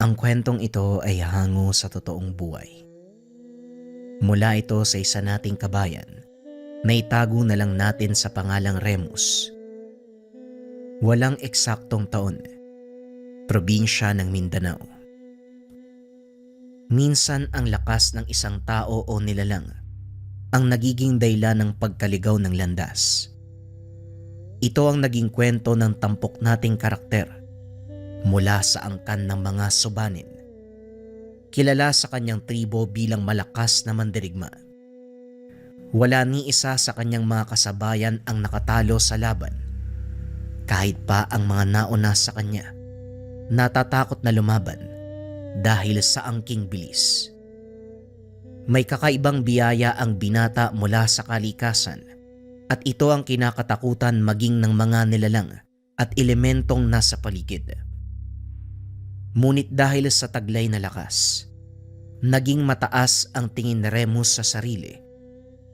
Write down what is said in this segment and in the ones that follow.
Ang kwentong ito ay hango sa totoong buhay. Mula ito sa isa nating kabayan na itago na lang natin sa pangalang Remus. Walang eksaktong taon, probinsya ng Mindanao. Minsan ang lakas ng isang tao o nilalang ang nagiging dahilan ng pagkaligaw ng landas. Ito ang naging kwento ng tampok nating karakter mula sa angkan ng mga Subanin. Kilala sa kanyang tribo bilang malakas na mandirigma. Wala ni isa sa kanyang mga kasabayan ang nakatalo sa laban. Kahit pa ang mga nauna sa kanya, natatakot na lumaban dahil sa angking bilis. May kakaibang biyaya ang binata mula sa kalikasan at ito ang kinakatakutan maging ng mga nilalang at elementong nasa paligid. Ngunit dahil sa taglay na lakas, naging mataas ang tingin ni Remus sa sarili,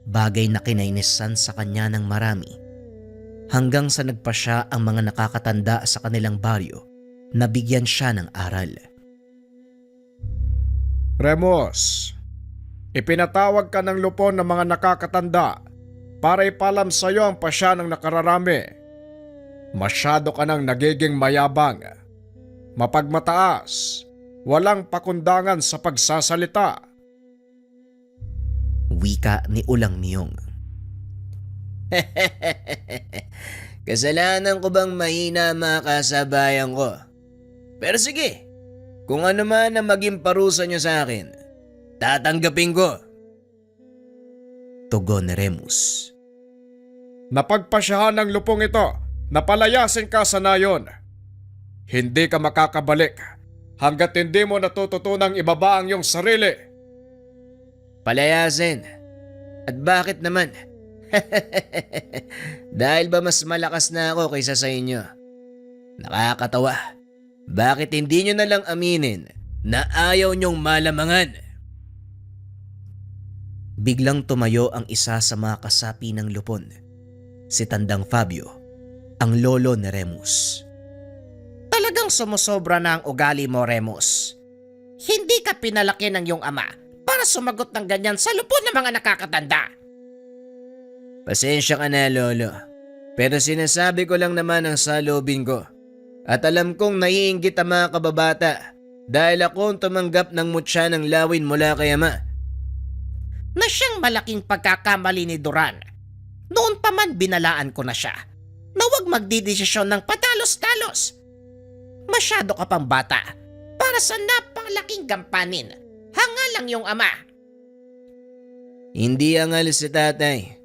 bagay na kinainisan sa kanya ng marami, hanggang sa nagpa siya ang mga nakakatanda sa kanilang baryo na bigyan siya ng aral. Remus, ipinatawag ka ng lupon ng mga nakakatanda para ipalam sa iyo ang pasya ng nakararami. Masyado ka nang nagiging mayabang, mapagmataas, walang pakundangan sa pagsasalita. Wika ni Ulang Niyong. Kasalanan ko bang mahina ang mga kasabayan ko? Pero sige, kung ano man ang maging parusa nyo sa akin, tatanggapin ko. Tugon ni Remus. Napagpasyahan ng lupong ito na palayasin ka sa nayon. Hindi ka makakabalik hanggat hindi mo natututunang ibaba ang iyong sarili. Palayasin? At bakit naman? Dahil ba mas malakas na ako kaysa sa inyo? Nakakatawa. Bakit hindi nyo na lang aminin na ayaw nyong malamangan? Biglang tumayo ang isa sa mga kasapi ng lupon, si Tandang Fabio, ang lolo ni Remus. Talagang sumusobra na ang ugali mo, Remus. Hindi ka pinalaki ng iyong ama para sumagot ng ganyan sa lupon ng mga nakakatanda. Pasensya ka na, lolo. Pero sinasabi ko lang naman ang salobin ko. At alam kong naiinggit ang mga kababata dahil ako ang tumanggap ng mutya ng lawin mula kay ama. Na siyang malaking pagkakamali ni Duran. Noon pa man binalaan ko na siya na huwag magdidesisyon ng patalos-talos. Masyado ka pang bata para sa napakalaking gampanin. Hanga lang yung ama. Hindi angal si tatay.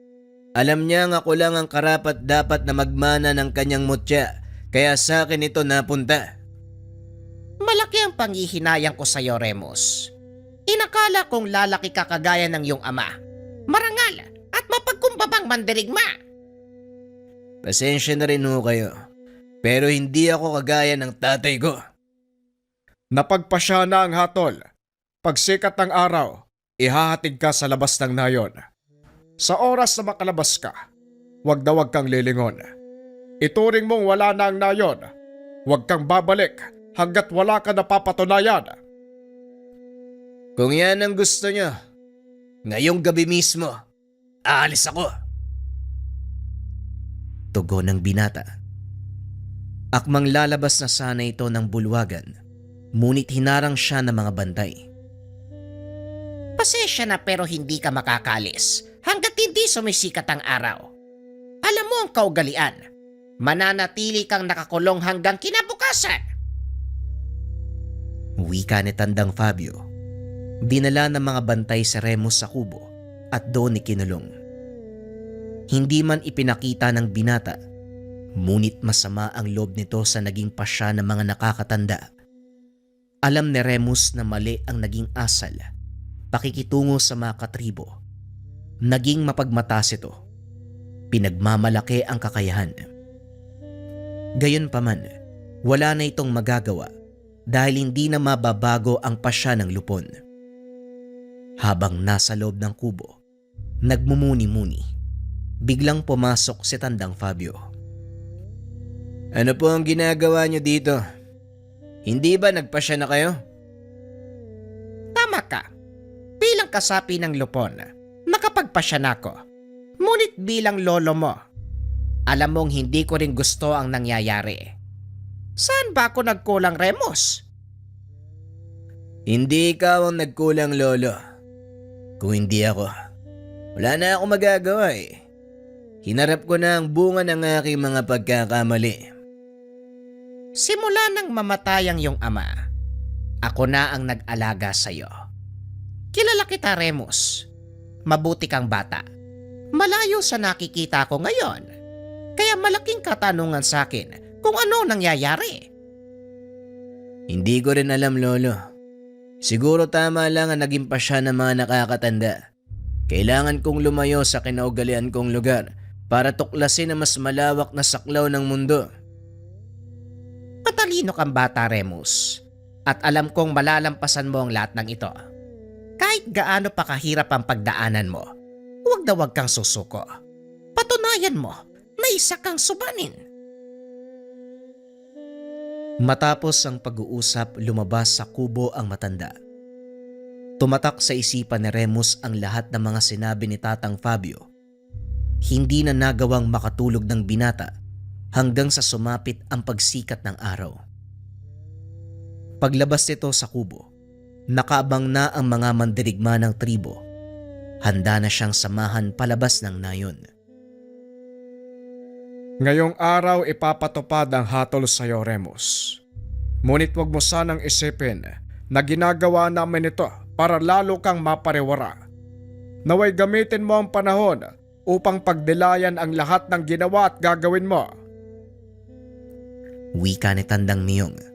Alam niya nga ako lang ang karapat dapat na magmana ng kanyang mutya, kaya sa akin ito napunta. Malaki ang panghihinayang ko sa iyo, Remus. Inakala kong lalaki ka kagaya ng iyong ama. Marangal at mapagkumbabang mandirigma. Pasensya na rin ho kayo. Pero hindi ako kagaya ng tatay ko. Napagpasya na ang hatol. Pagsikat ng araw, ihahatid ka sa labas ng nayon. Sa oras na makalabas ka, wag na wag kang lilingon. Ituring mong wala na ang nayon. Huwag kang babalik hanggat wala ka napapatunayan. Kung yan ang gusto nyo, ngayong gabi mismo, aalis ako. Tugon ng binata. Akmang lalabas na sana ito ng bulwagan, ngunit hinarang siya ng mga bantay. Pasensya na pero hindi ka makakalis hanggat hindi sumisikat ang araw. Alam mo ang kaugalian. Mananatili kang nakakulong hanggang kinabukasan. Wika ni Tandang Fabio. Dinala ng mga bantay si Remus sa kubo at doon ikinulong. Hindi man ipinakita ng binata, ngunit masama ang loob nito sa naging pasya ng mga nakakatanda. Alam ni Remus na mali ang naging asal, pakikitungo sa mga katribo. Naging mapagmatas ito. Pinagmamalaki ang kakayahan. Gayunpaman, wala na itong magagawa dahil hindi na mababago ang pasya ng lupon. Habang nasa loob ng kubo, nagmumuni-muni, biglang pumasok si Tandang Fabio. Ano po ang ginagawa niyo dito? Hindi ba nagpasya na kayo? Tama ka. Bilang kasapi ng lupon, nakapagpasya na ako. Ngunit bilang lolo mo, alam mong hindi ko rin gusto ang nangyayari. Saan ba ako nagkulang, Remus? Hindi ikaw ang nagkulang, Lolo. Kung hindi ako, wala na ako magagawa eh. Hinarap ko na ang bunga ng aking mga pagkakamali. Simula nang mamatay ang iyong ama, ako na ang nag-alaga sa'yo. Kilala kita, Remus. Mabuti kang bata. Malayo sa nakikita ko ngayon. Kaya malaking katanungan sa akin kung ano nangyayari. Hindi ko rin alam, Lolo. Siguro tama lang ang naging pasya ng mga nakakatanda. Kailangan kong lumayo sa kinaugalian kong lugar para tuklasin ang mas malawak na saklaw ng mundo. Matalino kang bata, Remus. At alam kong malalampasan mo ang lahat ng ito. Kahit gaano pa kahirap ang pagdaanan mo, huwag na huwag kang susuko. Patunayan mo na isa kang subanin. Matapos ang pag-uusap, lumabas sa kubo ang matanda. Tumatak sa isipan ni Remus ang lahat ng mga sinabi ni Tatang Fabio. Hindi na nagawang makatulog ng binata hanggang sa sumapit ang pagsikat ng araw. Paglabas nito sa kubo, nakaabang na ang mga mandirigma ng tribo. Handa na siyang samahan palabas ng nayon. Ngayong araw ipapatupad ang hatol sa iyo, Remus. Ngunit huwag mo sanang isipin na ginagawa namin ito para lalo kang mapariwara. Naway gamitin mo ang panahon upang pagdilayan ang lahat ng ginawa at gagawin mo. Wika ni Tandang Miyong.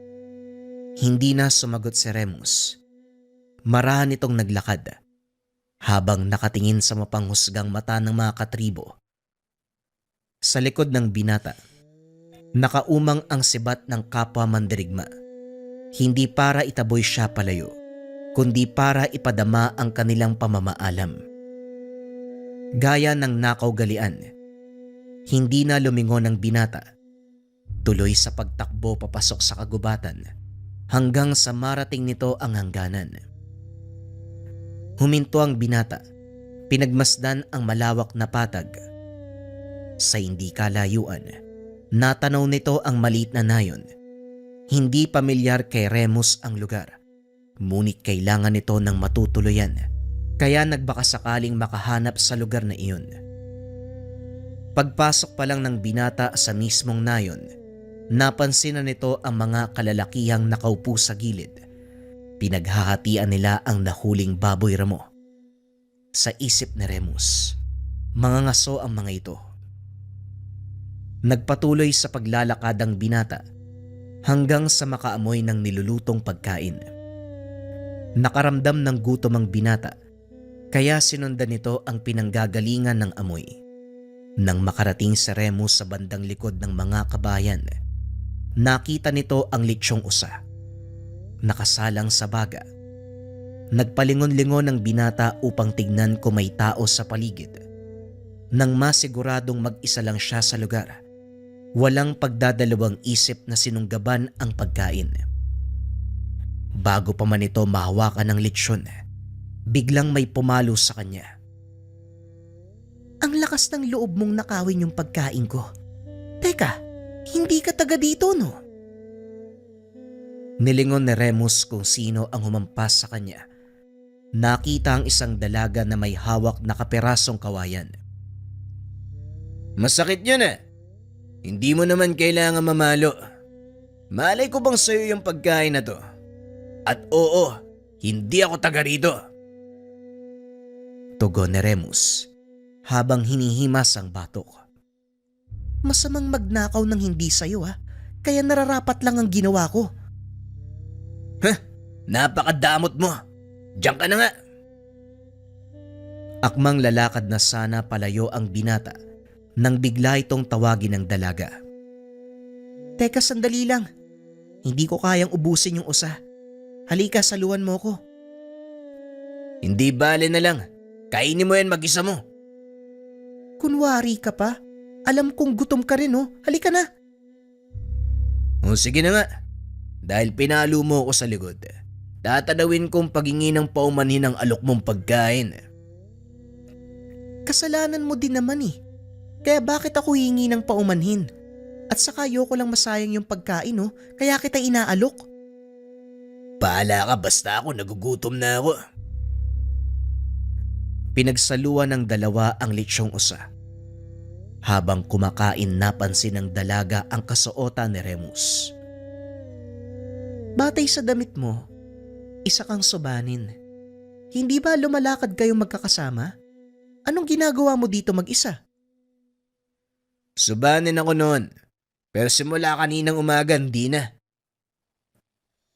Hindi na sumagot si Remus. Marahan itong naglakad habang nakatingin sa mapanghusgang mata ng mga katribo. Sa likod ng binata, nakaumang ang sibat ng kapwa mandirigma. Hindi para itaboy siya palayo, kundi para ipadama ang kanilang pamamaalam. Gaya ng nakaugalian, hindi na lumingon ang binata. Tuloy sa pagtakbo papasok sa kagubatan hanggang sa marating nito ang hangganan. Huminto ang binata, pinagmasdan ang malawak na patag. Sa hindi kalayuan, natanaw nito ang maliit na nayon. Hindi pamilyar kay Remus ang lugar, ngunit kailangan nito ng matutuluyan, kaya nagbakasakaling makahanap sa lugar na iyon. Pagpasok pa lang ng binata sa mismong nayon, napansin na nito ang mga kalalakihang nakaupo sa gilid. Pinaghahatian nila ang nahuling baboy ramo. Sa isip ni Remus, mga ngaso ang mga ito. Nagpatuloy sa paglalakad ang binata hanggang sa makaamoy ng nilulutong pagkain. Nakaramdam ng gutom ang binata, kaya sinundan nito ang pinanggagalingan ng amoy. Nang makarating si Remus sa bandang likod ng mga kabayan, nakita nito ang litsyong usa, nakasalang sa baga. Nagpalingon-lingon ang binata upang tignan kung may tao sa paligid. Nang masiguradong mag-isa lang siya sa lugar, walang pagdadalawang isip na sinunggaban ang pagkain. Bago pa man ito mahawakan ng litsyon, biglang may pumalo sa kanya. Ang lakas ng loob mong nakawin yung pagkain ko. Teka, hindi ka taga dito, no? Nilingon ni Remus kung sino ang humampas sa kanya. Nakita ang isang dalaga na may hawak na kapirasong kawayan. Masakit yun ah. Hindi mo naman kailangan mamalo. Malay ko bang sa'yo yung pagkain na to? At oo, hindi ako taga rito. Tugon ni Remus habang hinihimas ang batok. Masamang magnakaw ng hindi sa'yo kaya nararapat lang ang ginawa ko. Napakadamot mo. Diyan ka na nga. Akmang lalakad na sana palayo ang binata nang bigla itong tawagin ng dalaga. Teka, sandali lang. Hindi ko kayang ubusin yung usa. Halika, saluhan mo ko. Hindi bale na lang. Kainin mo yan mag-isa mo. Kunwari ka pa. Alam kong gutom ka rin, oh. Halika na. O sige na nga. Dahil pinalo mo ako sa likod, Tatanawin kong pagingi ng paumanhin ng alok mong pagkain. Kasalanan mo din naman eh. Kaya bakit ako hingi ng paumanhin? At saka ayoko lang masayang yung pagkain oh, kaya kita inaalok. Bahala ka basta ako nagugutom na ako. Pinagsaluan ng dalawa ang litsyong usa. Habang kumakain napansin ng dalaga ang kasuotan ni Remus. Batay sa damit mo, isa kang subanin. Hindi ba lumalakad kayong magkakasama? Anong ginagawa mo dito mag-isa? Subanin ako noon. Pero simula kaninang umaga hindi na.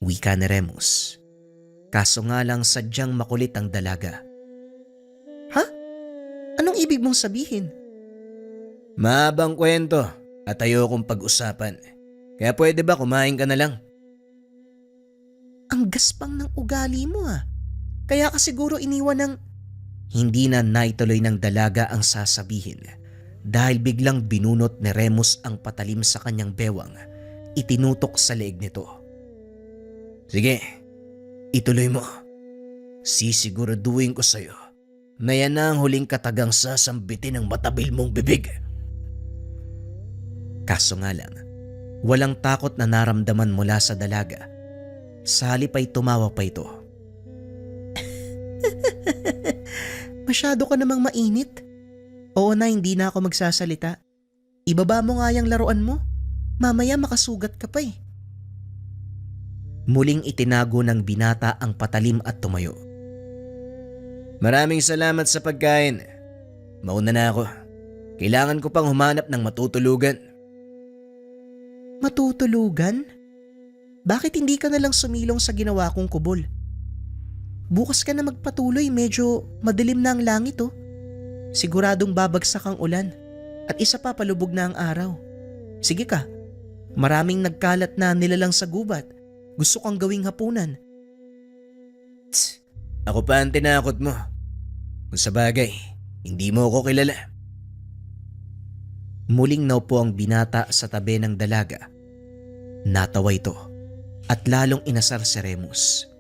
Wika ni Remus. Kaso nga lang sadyang makulit ang dalaga. Ha? Anong ibig mong sabihin? Mahabang kwento at ayokong pag-usapan. Kaya pwede ba kumain ka na lang? Ang gaspang ng ugali mo ah. Kaya ka siguro iniwan ng... Hindi na naituloy ng dalaga ang sasabihin dahil biglang binunot ni Remus ang patalim sa kanyang bewang. Itinutok sa leeg nito. Sige, ituloy mo. Sisiguraduhin ko sa'yo na yan na ang huling katagang sasambitin ng matabil mong bibig. Kaso nga lang, walang takot na naramdaman mula sa dalaga. Sa halip ay tumawa pa ito. Masyado ka namang mainit. Oo na, hindi na ako magsasalita. Ibaba mo nga yung laruan mo. Mamaya makasugat ka pa eh. Muling itinago ng binata ang patalim at tumayo. Maraming salamat sa pagkain. Mauna na ako. Kailangan ko pang humanap ng matutulugan. Matutulugan? Bakit hindi ka na lang sumilong sa ginawa kong kubol? Bukas ka na magpatuloy, medyo madilim na ang langit oh. Siguradong babagsak ang ulan at isa pa palubog na ang araw. Sige ka, maraming nagkalat na nilalang sa gubat. Gusto kang gawing hapunan. Tss, ako pa ang tinakot mo. Kung sa bagay, hindi mo ako kilala. Muling naupo ang binata sa tabi ng dalaga. Natawa ito at lalong inasar si Remus.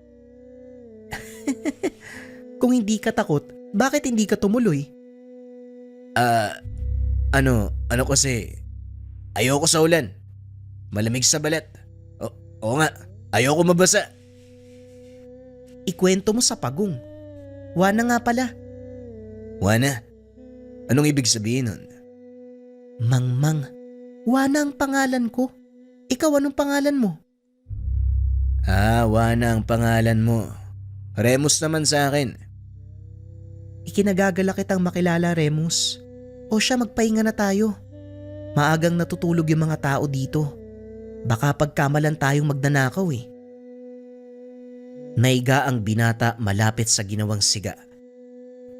Kung hindi ka takot, bakit hindi ka tumuloy? Ano kasi, ayoko sa ulan. Malamig sa balat. Oo nga, ayoko mabasa. Ikwento mo sa pagong. Wana nga pala. Wana? Anong ibig sabihin nun? Mangmang. Wana ang pangalan ko. Ikaw anong pangalan mo? Wana ang pangalan mo. Remus naman sa akin. Ikinagagala kitang makilala, Remus. O siya, magpahinga na tayo. Maagang natutulog yung mga tao dito. Baka pagkamalan tayong magnanakaw eh. Naiga ang binata malapit sa ginawang siga.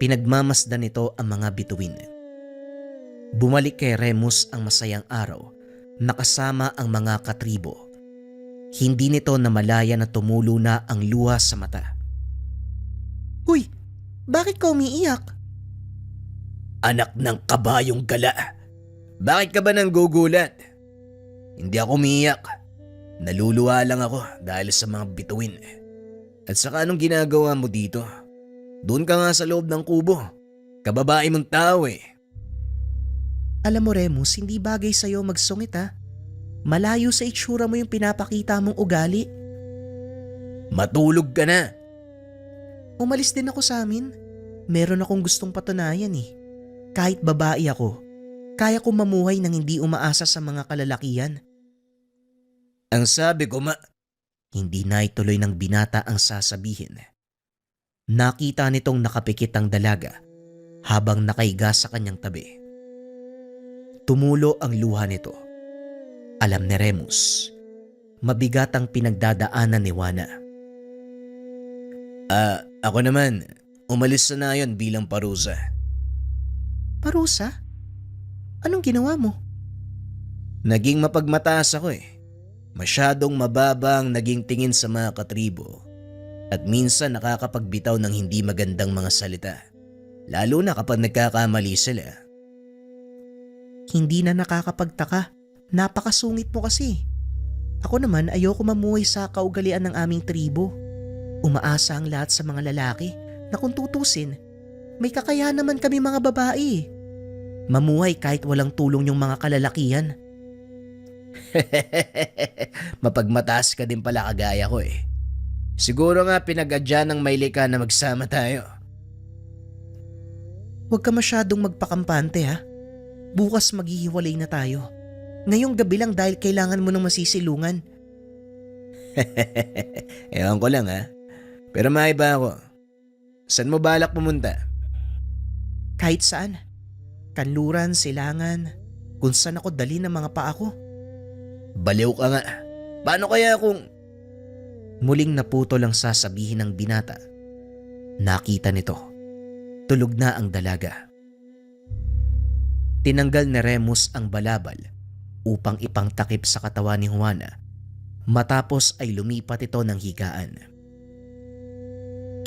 Pinagmamasdan nito ang mga bituin. Bumalik kay Remus ang masayang araw, nakasama ang mga katribo. Hindi nito namalaya na tumulo na ang luha sa mata. Huy, bakit ka umiiyak? Anak ng kabayong gala. Bakit ka ba nang gugulat? Hindi ako umiiyak. Naluluwa lang ako dahil sa mga bituin. At saka anong ginagawa mo dito? Doon ka nga sa loob ng kubo. Kababae mong tao eh. Alam mo Remus, hindi bagay sa'yo magsungit ha. Malayo sa itsura mo yung pinapakita mong ugali. Matulog ka na. Umalis din ako sa amin. Meron akong gustong patunayan eh. Kahit babae ako, kaya kong mamuhay nang hindi umaasa sa mga kalalakihan. Ang sabi ko Hindi na ituloy ng binata ang sasabihin. Nakita nitong nakapikit ang dalaga habang nakaiga sa kanyang tabi. Tumulo ang luha nito. Alam ni Remus, mabigat ang pinagdadaanan ni Wana. Ako naman, umalis na yon bilang parusa. Parusa? Anong ginawa mo? Naging mapagmataas ako eh. Masyadong mababa ang naging tingin sa mga katribo. At minsan nakakapagbitaw ng hindi magandang mga salita. Lalo na kapag nagkakamali sila. Hindi na nakakapagtaka. Napakasungit mo kasi. Ako naman ayoko mamuhay sa kaugalian ng aming tribo. Umaasa ang lahat sa mga lalaki na kung tutusin, may kakayahan naman kami mga babae. Mamuhay kahit walang tulong yung mga kalalakihan. Mapagmataas ka din pala kagaya ko eh. Siguro nga pinag-adya ng may lika na magsama tayo. Huwag ka masyadong magpakampante ha. Bukas maghihiwalay na tayo. Ngayong gabi lang dahil kailangan mo ng masisilungan. Ewan ko lang ha. Pero maiba ako. Saan mo balak pumunta? Kahit saan. Kanluran, silangan, kung saan ako dali ng mga paa ko. Baliw ka nga. Paano kaya kung... Muling naputol ang sasabihin ng binata. Nakita nito. Tulog na ang dalaga. Tinanggal ni Remus ang balabal upang ipangtakip sa katawan ni Juana matapos ay lumipat ito ng higaan.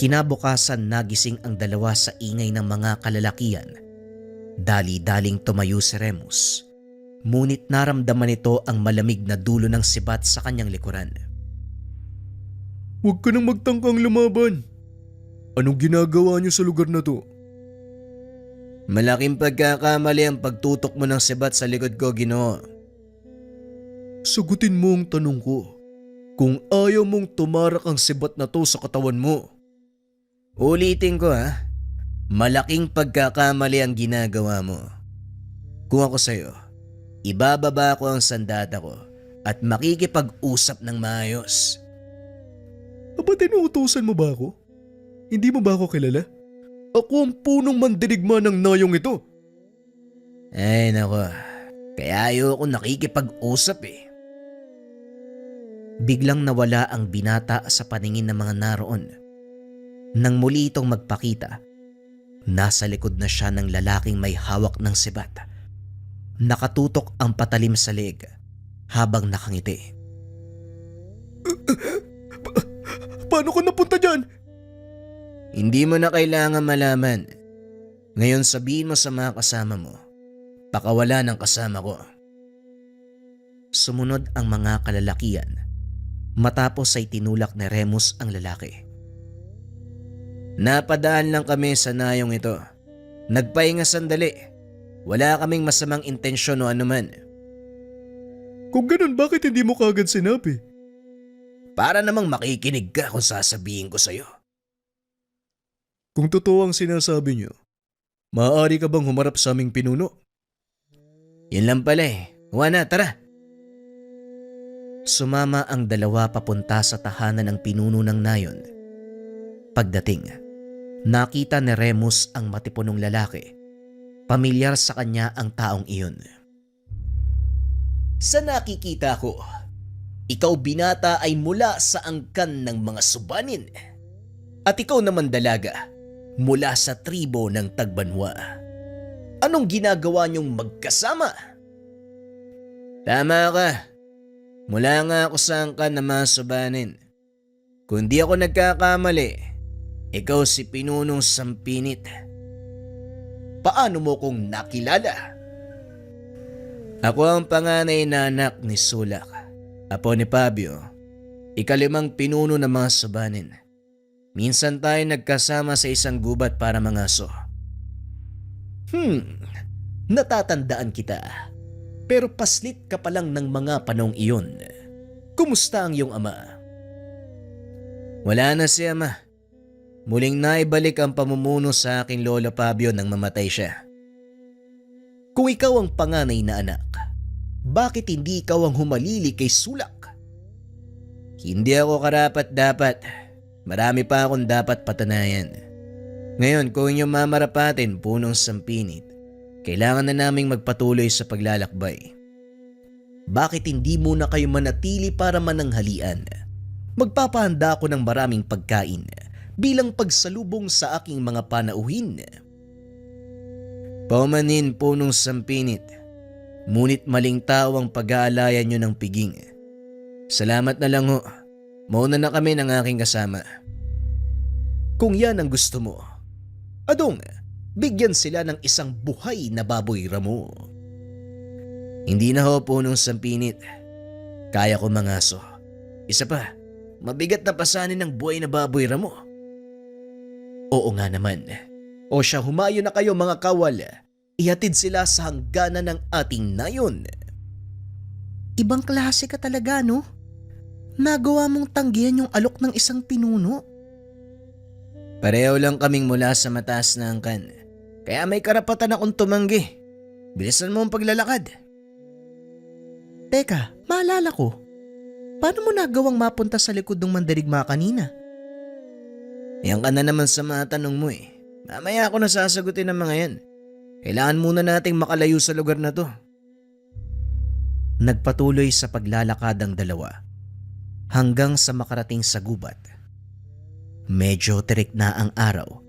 Kinabukasan nagising ang dalawa sa ingay ng mga kalalakian. Dali-daling tumayo si Remus. Ngunit naramdaman nito ang malamig na dulo ng sibat sa kanyang likuran. Huwag ka nang magtangkang lumaban. Anong ginagawa niyo sa lugar na to? Malaking pagkakamali ang pagtutok mo ng sibat sa likod ko, Ginoo. Sagutin mo ang tanong ko. Kung ayaw mong tumarak ang sibat na to sa katawan mo. Ulitin ko ha. Malaking pagkakamali ang ginagawa mo. Kung ako sa'yo, ibababa ko ang sandata ko at makikipag-usap ng maayos. Aba, tinuutusan mo ba ako? Hindi mo ba ako kilala? Ako ang punong mandirigma ng nayong ito. Ay nako, kaya ayoko nakikipag-usap eh. Biglang nawala ang binata sa paningin ng mga naroon. Nang muli itong magpakita, nasa likod na siya ng lalaking may hawak ng sibat. Nakatutok ang patalim sa leeg habang nakangiti. Paano ko napunta dyan? Hindi mo na kailangan malaman. Ngayon sabihin mo sa mga kasama mo, pakawala ng kasama ko. Sumunod ang mga kalalakian. Matapos ay tinulak ni Remus ang lalaki. Napadaan lang kami sa nayong ito. Nagpahinga sandali. Wala kaming masamang intensyon o anuman. Kung ganun, bakit hindi mo kagad sinabi? Para namang makikinig ka kung sasabihin ko sa'yo. Kung totoo ang sinasabi niyo, maaari ka bang humarap sa aming pinuno? Yun lang pala eh. Juana, tara. Sumama ang dalawa papunta sa tahanan ng pinuno ng nayon. Pagdating, nakita ni Remus ang matipunong lalaki. Pamilyar sa kanya ang taong iyon. Sa nakikita ko, ikaw binata ay mula sa angkan ng mga subanin. At ikaw naman dalaga, mula sa tribo ng Tagbanwa. Anong ginagawa niyong magkasama? Tama ka. Mula nga ako sa angkan ng mga subanin. Kung di ako nagkakamali, ikaw si Pinunong Sampinit. Paano mo kong nakilala? Ako ang panganay na anak ni Sulak, apo ni Fabio, ikalimang pinuno ng mga subanin. Minsan tayo nagkasama sa isang gubat para mangaso. Natatandaan kita. Pero paslit ka pa lang ng mga panong iyon. Kumusta ang iyong ama? Wala na si ama. Muling naibalik ang pamumuno sa aking lolo Fabio nang mamatay siya. Kung ikaw ang panganay na anak, bakit hindi ikaw ang humalili kay Sulak? Hindi ako karapat-dapat. Marami pa akong dapat patunayan. Ngayon, kung inyong mamarapatin, Punong Sampinit, kailangan na naming magpatuloy sa paglalakbay. Bakit hindi muna kayo manatili para mananghalian? Magpapahanda ako ng maraming pagkain bilang pagsalubong sa aking mga panauhin. Paumanin, Punong Sampinit, ngunit maling tao ang pag-aalayan nyo ng piging. Salamat na lang ho. Mauna na kami ng aking kasama. Kung yan ang gusto mo, adong, bigyan sila ng isang buhay na baboy ramo. Hindi na ho, Punong Sampinit. Kaya ko mangaso. Isa pa, Mabigat na pasanin ng buhay na baboy ramo. Oo nga naman. O siya, humayo na kayo mga kawal. Ihatid sila sa hangganan ng ating nayon. Ibang klase ka talaga, no? Nagawa mong tanggihan yung alok ng isang pinuno. Pareho lang kaming mula sa mataas na angkan. Kaya may karapatan akong tumanggi. Bilisan mo ang paglalakad. Teka, maalala ko. Paano mo nagawang mapunta sa likod ng mandirigma kanina? Yan ka na naman sa mga tanong mo eh. Mamaya ako na sasagutin ng mga yan. Kailangan muna nating makalayo sa lugar na to. Nagpatuloy sa paglalakad ang dalawa hanggang sa makarating sa gubat. Medyo tirik na ang araw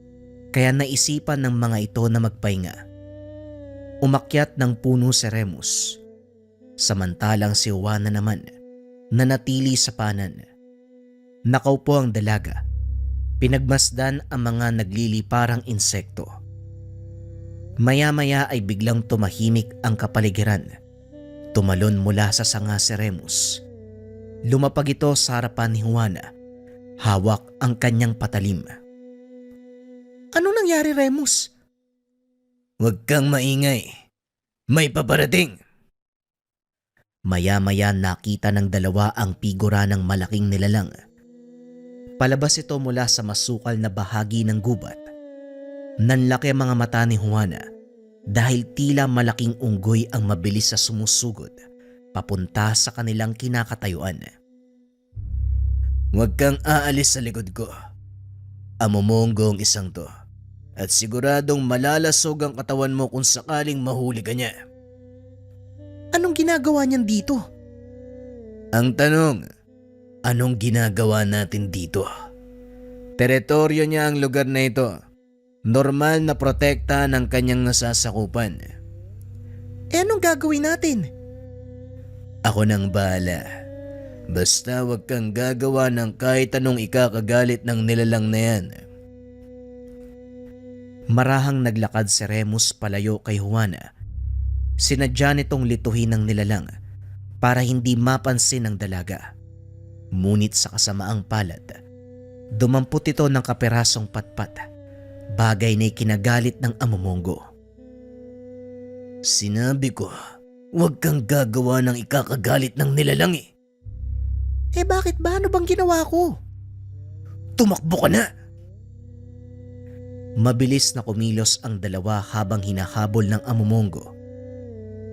kaya naisipan ng mga ito na magpahinga. Umakyat ng puno si Remus. Samantalang si Juana naman nanatili sa panan. Nakaupo ang dalaga. Pinagmasdan ang mga nagliliparang insekto. Maya-maya ay biglang tumahimik ang kapaligiran. Tumalon mula sa sanga si Remus. Lumapag ito sa harapan ni Juana. Hawak ang kanyang patalim. Anong nangyari, Remus? Huwag kang maingay. May paparating. Maya-maya nakita ng dalawa ang figura ng malaking nilalang. Palabas ito mula sa masukal na bahagi ng gubat. Nanlaki ang mga mata ni Juana dahil tila malaking unggoy ang mabilis sa sumusugod papunta sa kanilang kinakatayuan. Huwag kang aalis sa likod ko. Amumonggo ang isang to. At siguradong malalasog ang katawan mo kung sakaling mahuli ka niya. Anong ginagawa niyan dito? Ang tanong, anong ginagawa natin dito? Teritoryo niya ang lugar na ito. Normal na protekta ng kanyang nasasakupan. Anong gagawin natin? Ako nang bahala. Basta wag kang gagawa ng kahit anong ikakagalit ng nilalang na yan. Marahang naglakad si Remus palayo kay Juana. Sinadya nitong lituhin ng nilalang para hindi mapansin ng dalaga. Ngunit sa kasamaang palad, dumampot ito ng kaperasong patpat, bagay na ikinagalit ng amumonggo. Sinabi ko, huwag kang gagawa ng ikakagalit ng nilalang eh. Bakit ba? Ano bang ginawa ko? Tumakbo ka na! Mabilis na kumilos ang dalawa habang hinahabol ng amumonggo.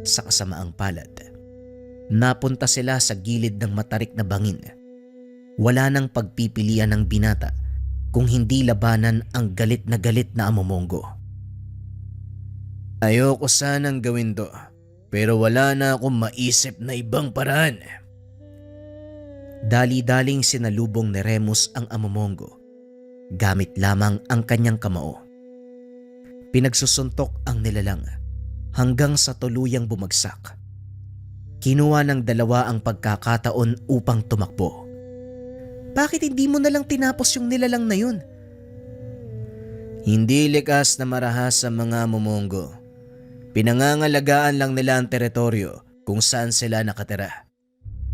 Sa kasamaang palad, napunta sila sa gilid ng matarik na bangin. Wala nang pagpipilian ng binata kung hindi labanan ang galit na amumonggo. Ayoko sanang gawin to, pero wala na akong maisip na ibang paraan. Dali-daling sinalubong ni Remus ang amumonggo, gamit lamang ang kanyang kamao. Pinagsusuntok ang nilalang hanggang sa tuluyang bumagsak. Kinuha ng dalawa ang pagkakataon upang tumakbo. Bakit hindi mo nalang tinapos yung nilalang na yun? Hindi likas na marahas sa mga mumonggo. Pinangangalagaan lang nila ang teritoryo kung saan sila nakatira.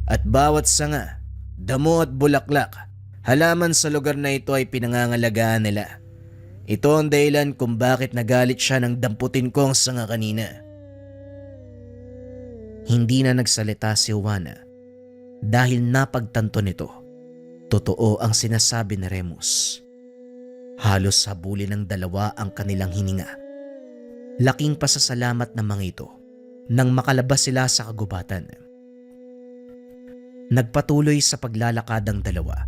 At bawat sanga, damo at bulaklak, halaman sa lugar na ito ay pinangangalagaan nila. Ito ang dahilan kung bakit nagalit siya nang damputin ko ang sanga kanina. Hindi na nagsalita si Juana dahil napagtanto nito. Totoo ang sinasabi ni Remus. Halos habulin ng dalawa ang kanilang hininga. Laking pasasalamat ng mga ito nang makalabas sila sa kagubatan. Nagpatuloy sa paglalakad ang dalawa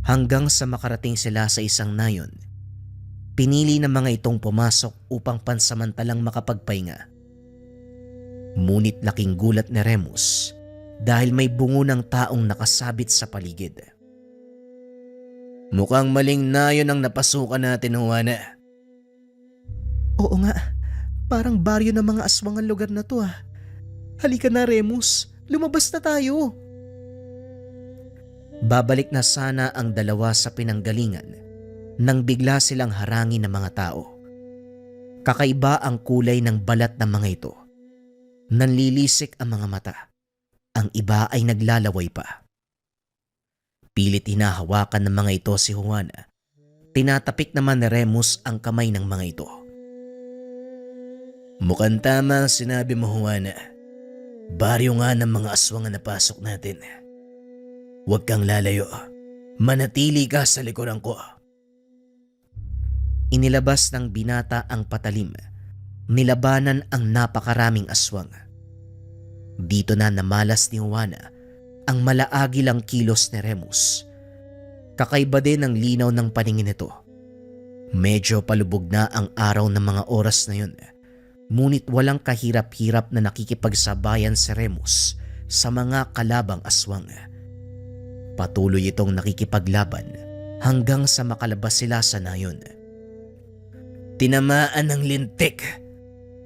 hanggang sa makarating sila sa isang nayon. Pinili ng mga itong pumasok upang pansamantalang makapagpahinga. Ngunit laking gulat ni Remus dahil may bungo ng taong nakasabit sa paligid. Mukhang maling nayon ang napasukan natin, Juana. Oo nga, parang baryo ng mga aswang ang lugar na to ah. Halika na Remus, lumabas na tayo. Babalik na sana ang dalawa sa pinanggalingan nang bigla silang harangin ng mga tao. Kakaiba ang kulay ng balat ng mga ito. Nanlilisik ang mga mata. Ang iba ay naglalaway pa. Pilit hinahawakan ng mga ito si Juana. Tinatapik naman ni Remus ang kamay ng mga ito. Mukhang tama ang sinabi mo, Juana. Baryo nga ng mga aswang na napasok natin. Huwag kang lalayo. Manatili ka sa likuran ko. Inilabas ng binata ang patalim. Nilabanan ang napakaraming aswang. Dito na namalas ni Juana ang malaagilang kilos ni Remus. Kakaiba din ang linaw ng paningin nito. Medyo palubog na ang araw ng mga oras na yun. Ngunit walang kahirap-hirap na nakikipagsabayan si Remus sa mga kalabang aswang. Patuloy itong nakikipaglaban hanggang sa makalabas sila sa nayon. Tinamaan ng lintik.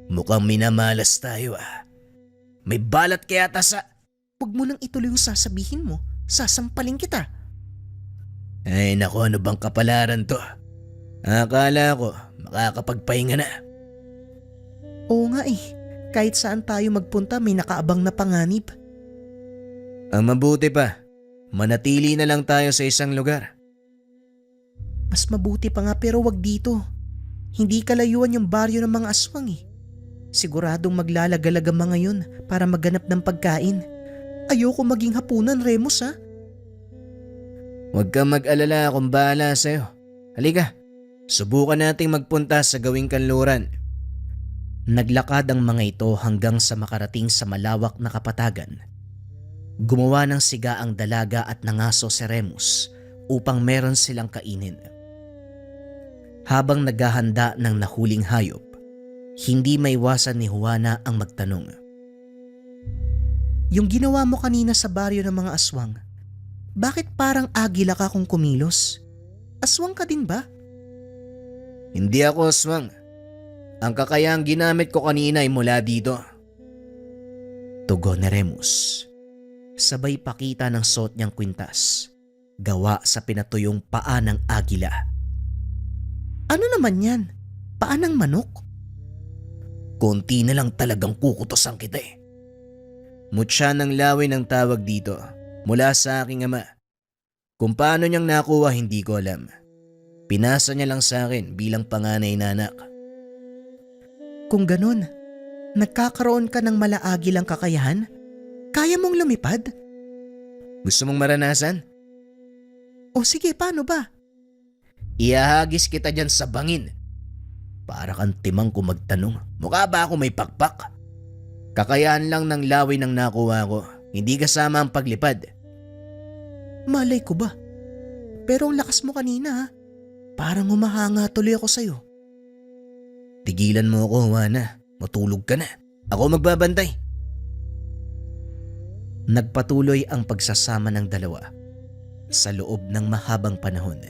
Mukhang minamalas tayo May balat kaya sa... Huwag mo nang ituloy yung sasabihin mo. Sasampalin kita. Ay naku, ano bang kapalaran to? Akala ko makakapagpahinga na. Oo nga kahit saan tayo magpunta may nakaabang na panganib. Ang mabuti pa, manatili na lang tayo sa isang lugar. Mas mabuti pa nga pero wag dito. Hindi kalayuan yung baryo ng mga aswang Siguradong maglalagalag ang mga yun para maghanap ng pagkain. Ayoko maging hapunan, Remus Huwag kang mag-alala, akong bahala sa'yo. Halika, subukan nating magpunta sa gawing kanluran. Naglakad ang mga ito hanggang sa makarating sa malawak na kapatagan. Gumawa ng siga ang dalaga at nangaso si Remus upang meron silang kainin. Habang naghahanda ng nahuling hayop, hindi maiwasan ni Juana ang magtanong. Yung ginawa mo kanina sa baryo ng mga aswang, bakit parang agila ka kung kumilos? Aswang ka din ba? Hindi ako aswang. Ang kakayahang ginamit ko kanina ay mula dito. Tugon ni Remus. Sabay pakita ng suot niyang kwintas, gawa sa pinatuyong paa ng agila. Ano naman yan? Paa ng manok? Konti na lang talagang kukutosan kita Mutya ng lawin ang tawag dito mula sa aking ama. Kung paano niyang nakuha hindi ko alam. Pinasa niya lang sa akin bilang panganay na anak. Kung ganun, nagkakaroon ka ng malaagilang kakayahan? Kaya mong lumipad? Gusto mong maranasan? O sige, paano ba? Iahagis kita dyan sa bangin. Para kang timang kung magtanong, mukha ba ako may pakpak? Kakayahan lang ng lawin ang nakuha ko, hindi kasama ang paglipad. Malay ko ba? Pero ang lakas mo kanina parang humahanga tuloy ako sa'yo. Tigilan mo ako, Juana. Matulog ka na. Ako magbabantay. Nagpatuloy ang pagsasama ng dalawa sa loob ng mahabang panahon.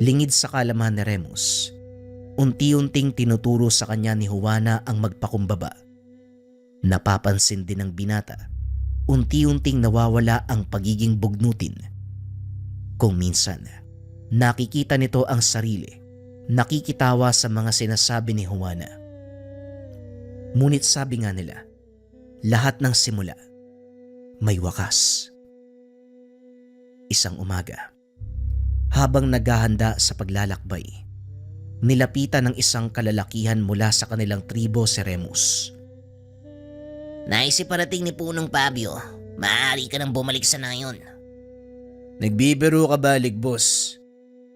Lingid sa kaalaman ni Remus, unti-unting tinuturo sa kanya ni Juana ang magpakumbaba. Napapansin din ng binata, unti-unting nawawala ang pagiging bugnutin. Kung minsan, nakikita nito ang sarili, nakikitawa sa mga sinasabi ni Juana. Ngunit sabi nga nila, lahat ng simula may wakas. Isang umaga, habang naghahanda sa paglalakbay, nilapitan ng isang kalalakihan mula sa kanilang tribo si Remus. Naisip parating ni Punong Fabio, maaari ka nang bumalik sa nayon. Nagbibiro ka ba, Ligbos?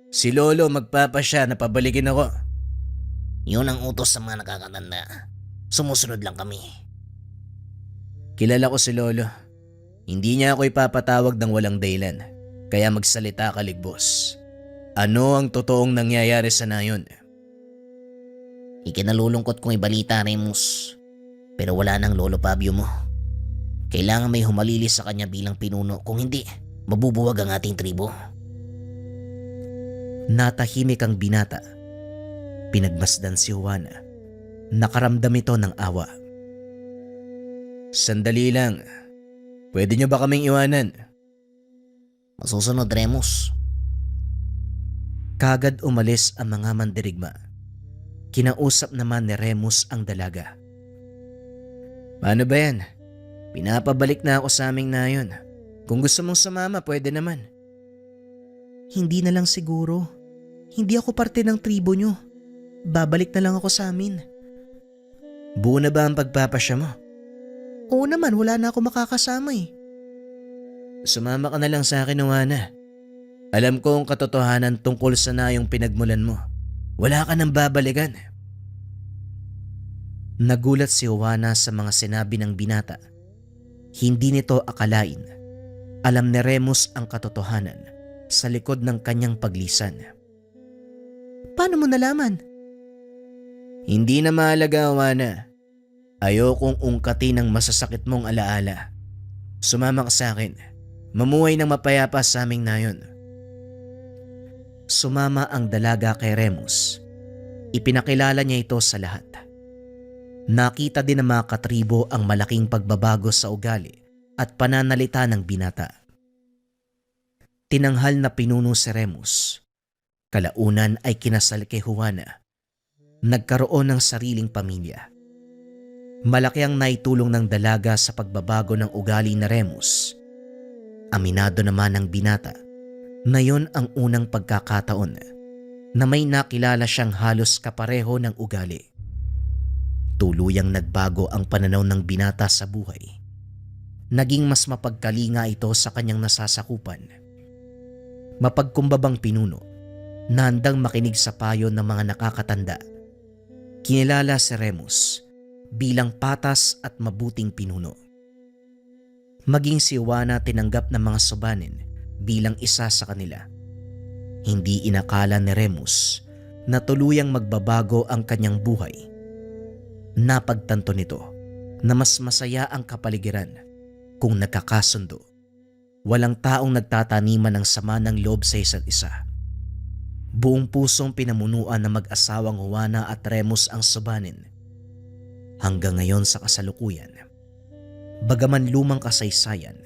Si Lolo magpapasya na pabalikin ako. Yun ang utos sa mga nakakatanda. Sumusunod lang kami. Kilala ko si Lolo. Hindi niya ako ipapatawag ng walang dahilan. Kaya magsalita ka, Ligbos. Ano ang totoong nangyayari sa nayon? Ikinalulungkot kong ibalita, Remus. Pero wala nang Lolo Fabio mo. Kailangan may humalili sa kanya bilang pinuno. Kung hindi, mabubuwag ang ating tribo. Natahimik ang binata. Pinagmasdan si Juana. Nakaramdam ito ng awa. Sandali lang. Pwede niyo ba kaming iwanan? Masusunod, Remus. Kagad umalis ang mga mandirigma. Kinausap naman ni Remus ang dalaga. Paano ba yan? Pinapabalik na ako sa aming nayon. Kung gusto mong sumama, pwede naman. Hindi na lang siguro. Hindi ako parte ng tribo nyo. Babalik na lang ako sa amin. Buo na ba ang pagpapasya mo? Oo naman, wala na ako makakasama eh. Sumama ka na lang sa akin, Juana. Alam ko ang katotohanan tungkol sa nayong pinagmulan mo. Wala ka nang babalikan. Nagulat si Juana sa mga sinabi ng binata. Hindi nito akalain. Alam ni Remus ang katotohanan sa likod ng kanyang paglisan. Paano mo nalaman? Hindi na mahalaga, Juana. Ayokong ungkatin ang masasakit mong alaala. Sumama ka sa akin. Mamuhay ng mapayapa sa aming nayon. Sumama ang dalaga kay Remus. Ipinakilala niya ito sa lahat. Nakita din ng mga katribo ang malaking pagbabago sa ugali at pananalita ng binata. Tinanghal na pinuno si Remus. Kalaunan ay kinasal kay Juana. Nagkaroon ng sariling pamilya. Malaki ang naitulong ng dalaga sa pagbabago ng ugali ni Remus. Aminado naman ng binata na yon ang unang pagkakataon na may nakilala siyang halos kapareho ng ugali. Tuluyang nagbago ang pananaw ng binata sa buhay. Naging mas mapagkalinga ito sa kanyang nasasakupan. Mapagkumbabang pinuno na handang makinig sa payo ng mga nakakatanda. Kinilala si Remus bilang patas at mabuting pinuno. Maging si Juana tinanggap ng mga subanin bilang isa sa kanila. Hindi inakala ni Remus na tuluyang magbabago ang kanyang buhay. Napagtanto nito na mas masaya ang kapaligiran kung nagkakasundo. Walang taong nagtataniman ng sama ng loob sa isa't isa. Buong pusong pinamunuan ng mag-asawang Juana at Remus ang subanin. Hanggang ngayon sa kasalukuyan, bagaman lumang kasaysayan,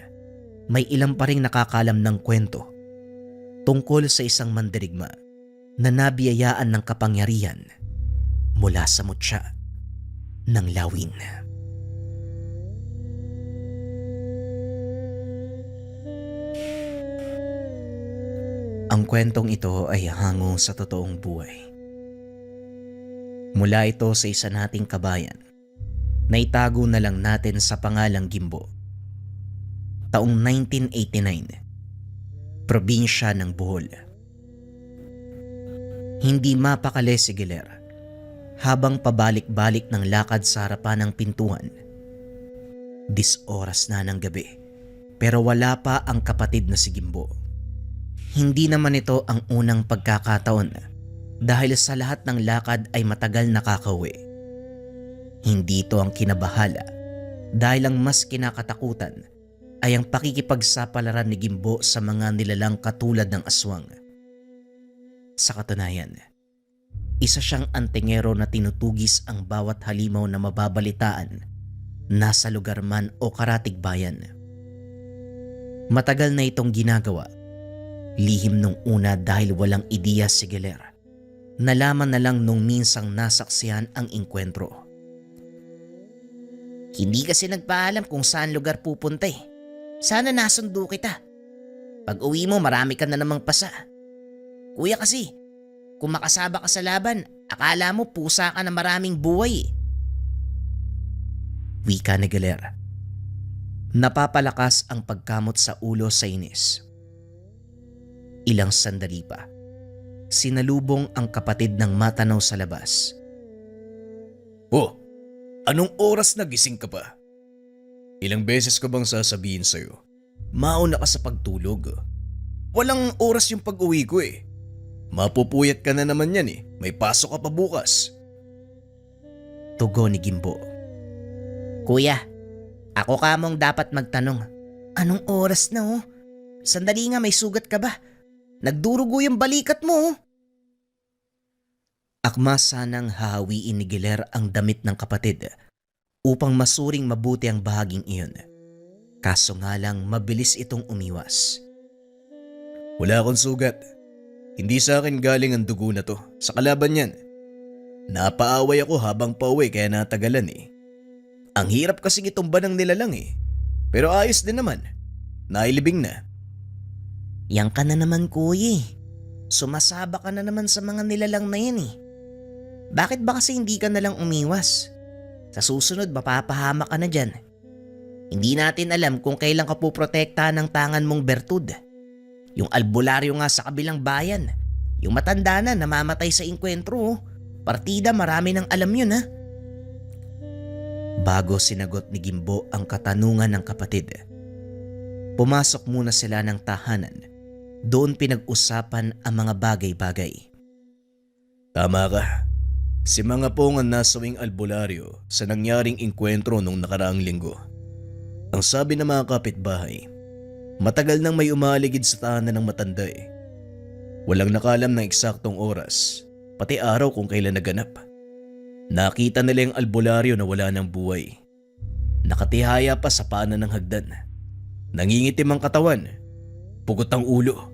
may ilang pa ring nakakalam ng kwento tungkol sa isang mandirigma na nabiyayaan ng kapangyarihan mula sa mutya ng lawin. Ang kwentong ito ay hango sa totoong buhay. Mula ito sa isa nating kabayan na itago na lang natin sa pangalang Gimbo. Taong 1989, probinsya ng Bohol. Hindi mapakali si Giler habang pabalik-balik ng lakad sa harapan ng pintuan. 10 oras na ng gabi pero wala pa ang kapatid na si Gimbo. Hindi naman ito ang unang pagkakataon dahil sa lahat ng lakad ay matagal nakakauwi. Hindi ito ang kinabahala dahil ang mas kinakatakutan ay ang pakikipagsapalaran ni Gimbo sa mga nilalang katulad ng aswang. Sa katunayan, isa siyang antingero na tinutugis ang bawat halimaw na mababalitaan nasa lugar man o karatig bayan. Matagal na itong ginagawa. Lihim nung una dahil walang ideya si Giler. Nalaman na lang nung minsang nasaksihan ang inkwentro. Hindi kasi nagpaalam kung saan lugar pupunta eh. Sana nasundo kita. Pag uwi mo marami ka na namang pasa. Kuya kasi, kung makasaba ka sa laban, akala mo pusa ka na maraming buhay eh. Wika ni Giler. Napapalakas ang pagkamot sa ulo sa inis. Ilang sandali pa, sinalubong ang kapatid ng matanaw sa labas. Oh, anong oras na gising ka pa? Ilang beses ko bang sasabihin sa'yo? Mauna ka sa pagtulog. Walang oras yung pag-uwi ko eh. Mapupuyat ka na naman yan eh. May pasok ka pa bukas. Tugon ni Gimbo. Kuya, ako ka mong dapat magtanong. Anong oras na oh? Sandali nga, may sugat ka ba? Nagdurugo yung balikat mo oh. Akma sanang hahawiin ni Giler ang damit ng kapatid upang masuring mabuti ang bahaging iyon. Kaso nga lang mabilis itong umiwas. Wala akong sugat. Hindi sa akin galing ang dugo na to. Sa kalaban yan. Napaaway ako habang pauwi kaya natagalan eh. Ang hirap kasing itumba ng nilalang eh. Pero ayos din naman. Nailibing na. Yang ka na naman kuya eh. Sumasaba ka na naman sa mga nilalang na yan eh. Bakit ba kasi hindi ka nalang umiwas? Sa susunod mapapahama ka na dyan. Hindi natin alam kung kailan ka puprotektahan ng tangan mong bertud. Yung albularyo nga sa kabilang bayan. Yung matanda na namamatay sa inkwentro. Oh. Partida marami nang alam yun ha. Bago sinagot ni Gimbo ang katanungan ng kapatid, pumasok muna sila ng tahanan. Doon pinag-usapan ang mga bagay-bagay. Tama ka. Si mga pong ang nasawing albularyo sa nangyaring inkwentro nung nakaraang linggo. Ang sabi ng mga kapitbahay, matagal nang may umaligid sa tahanan ng matanda eh. Walang nakalam ng eksaktong oras, pati araw kung kailan naganap. Nakita nila yung albularyo na wala ng buhay. Nakatihaya pa sa paanan ng hagdan. Nangingitim ang katawan, pugot ang ulo.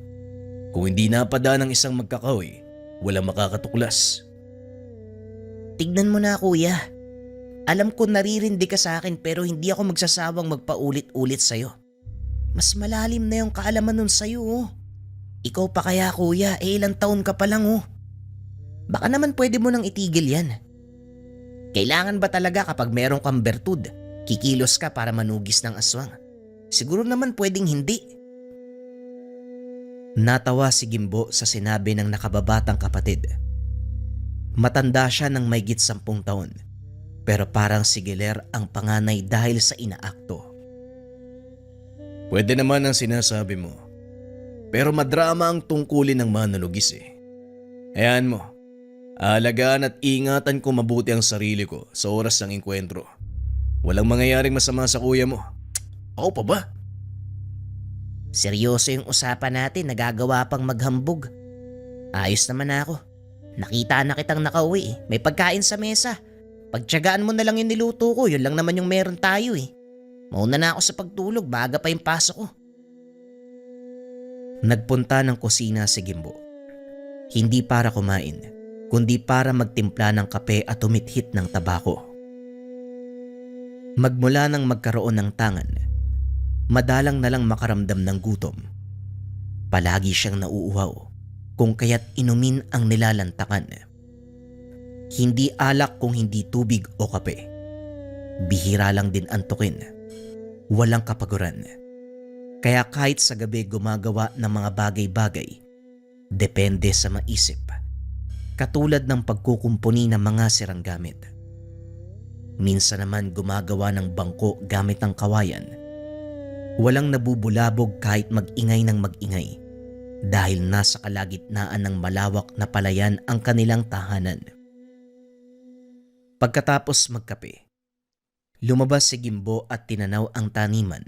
Kung hindi napada ng isang magkakahoy, walang makakatuklas. Tignan mo na kuya. Alam ko naririndi ka sa akin pero hindi ako magsasawang magpaulit-ulit sa'yo. Mas malalim na yung kaalaman nun sa'yo oh. Ikaw pa kaya kuya, ilang taon ka pa lang oh. Baka naman pwede mo nang itigil yan. Kailangan ba talaga kapag meron kang bertud, kikilos ka para manugis ng aswang? Siguro naman pwedeng hindi. Natawa si Gimbo sa sinabi ng nakababatang kapatid. Matanda siya ng mahigit 10 taon, pero parang si Giler ang panganay dahil sa inaakto. Pwede naman ang sinasabi mo. Pero madrama ang tungkulin ng manunugis eh. Hayaan mo, aalagaan at ingatan ko mabuti ang sarili ko sa oras ng inkwentro. Walang mangyayaring masama sa kuya mo. Ako pa ba? Seryoso yung usapan natin, nagagawa pang maghambog. Ayos naman ako. Nakita na kitang nakauwi eh. May pagkain sa mesa. Pagtiyagaan mo na lang yung niluto ko, yun lang naman yung meron tayo eh. Mauna na ako sa pagtulog, baga pa yung pasok ko. Nagpunta ng kusina si Gimbo. Hindi para kumain, kundi para magtimpla ng kape at tumithit ng tabako. Magmula nang magkaroon ng tangan, madalang na lang makaramdam ng gutom. Palagi siyang nauuhaw, kung kaya't inumin ang nilalantakan. Hindi alak kung hindi tubig o kape. Bihira lang din antukin. Walang kapaguran. Kaya kahit sa gabi gumagawa ng mga bagay-bagay, depende sa maisip. Katulad ng pagkukumpuni ng mga sirang gamit. Minsan naman gumagawa ng bangko gamit ng kawayan. Walang nabubulabog kahit mag-ingay ng mag-ingay dahil nasa kalagitnaan ng malawak na palayan ang kanilang tahanan. Pagkatapos magkape, lumabas si Gimbo at tinanaw ang taniman.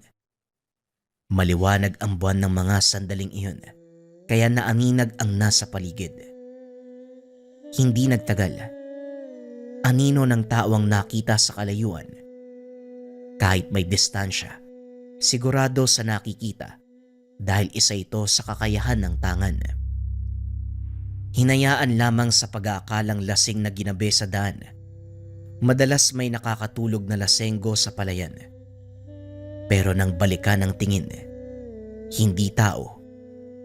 Maliwanag ang buwan ng mga sandaling iyon, kaya naaninag ang nasa paligid. Hindi nagtagal, anino ng tao ang nakita sa kalayuan. Kahit may distansya, sigurado sa nakikita dahil isa ito sa kakayahan ng tangan. Hinayaan lamang sa pag-aakalang lasing na ginabi sa daan. Madalas may nakakatulog na lasenggo sa palayan. Pero nang balikan ng tingin, hindi tao,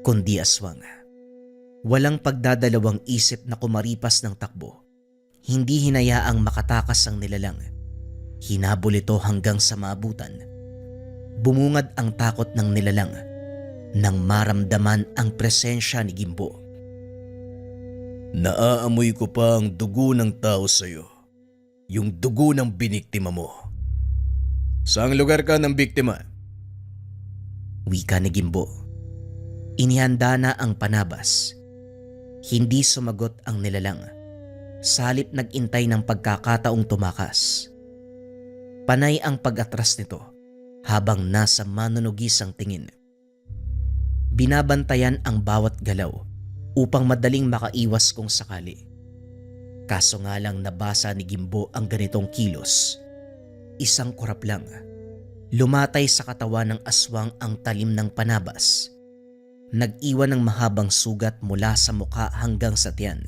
kundi aswang. Walang pagdadalawang isip na kumaripas ng takbo. Hindi hinayaang makatakas ang nilalang. Hinabol ito hanggang sa maabutan. Bumungad ang takot ng nilalang nang maramdaman ang presensya ni Gimbo. Naaamoy ko pa ang dugo ng tao sa'yo. Yung dugo ng biniktima mo. Saang lugar ka ng biktima? Wika ni Gimbo. Inihanda na ang panabas. Hindi sumagot ang nilalang. Salip nag-intay ng pagkakataong tumakas. Panay ang pag-atras nito habang nasa manunugis ang tingin. Binabantayan ang bawat galaw upang madaling makaiwas kung sakali. Kaso nga lang nabasa ni Gimbo ang ganitong kilos. Isang kurap lang. Lumatay sa katawan ng aswang ang talim ng panabas. Nag-iwan ng mahabang sugat mula sa muka hanggang sa tiyan.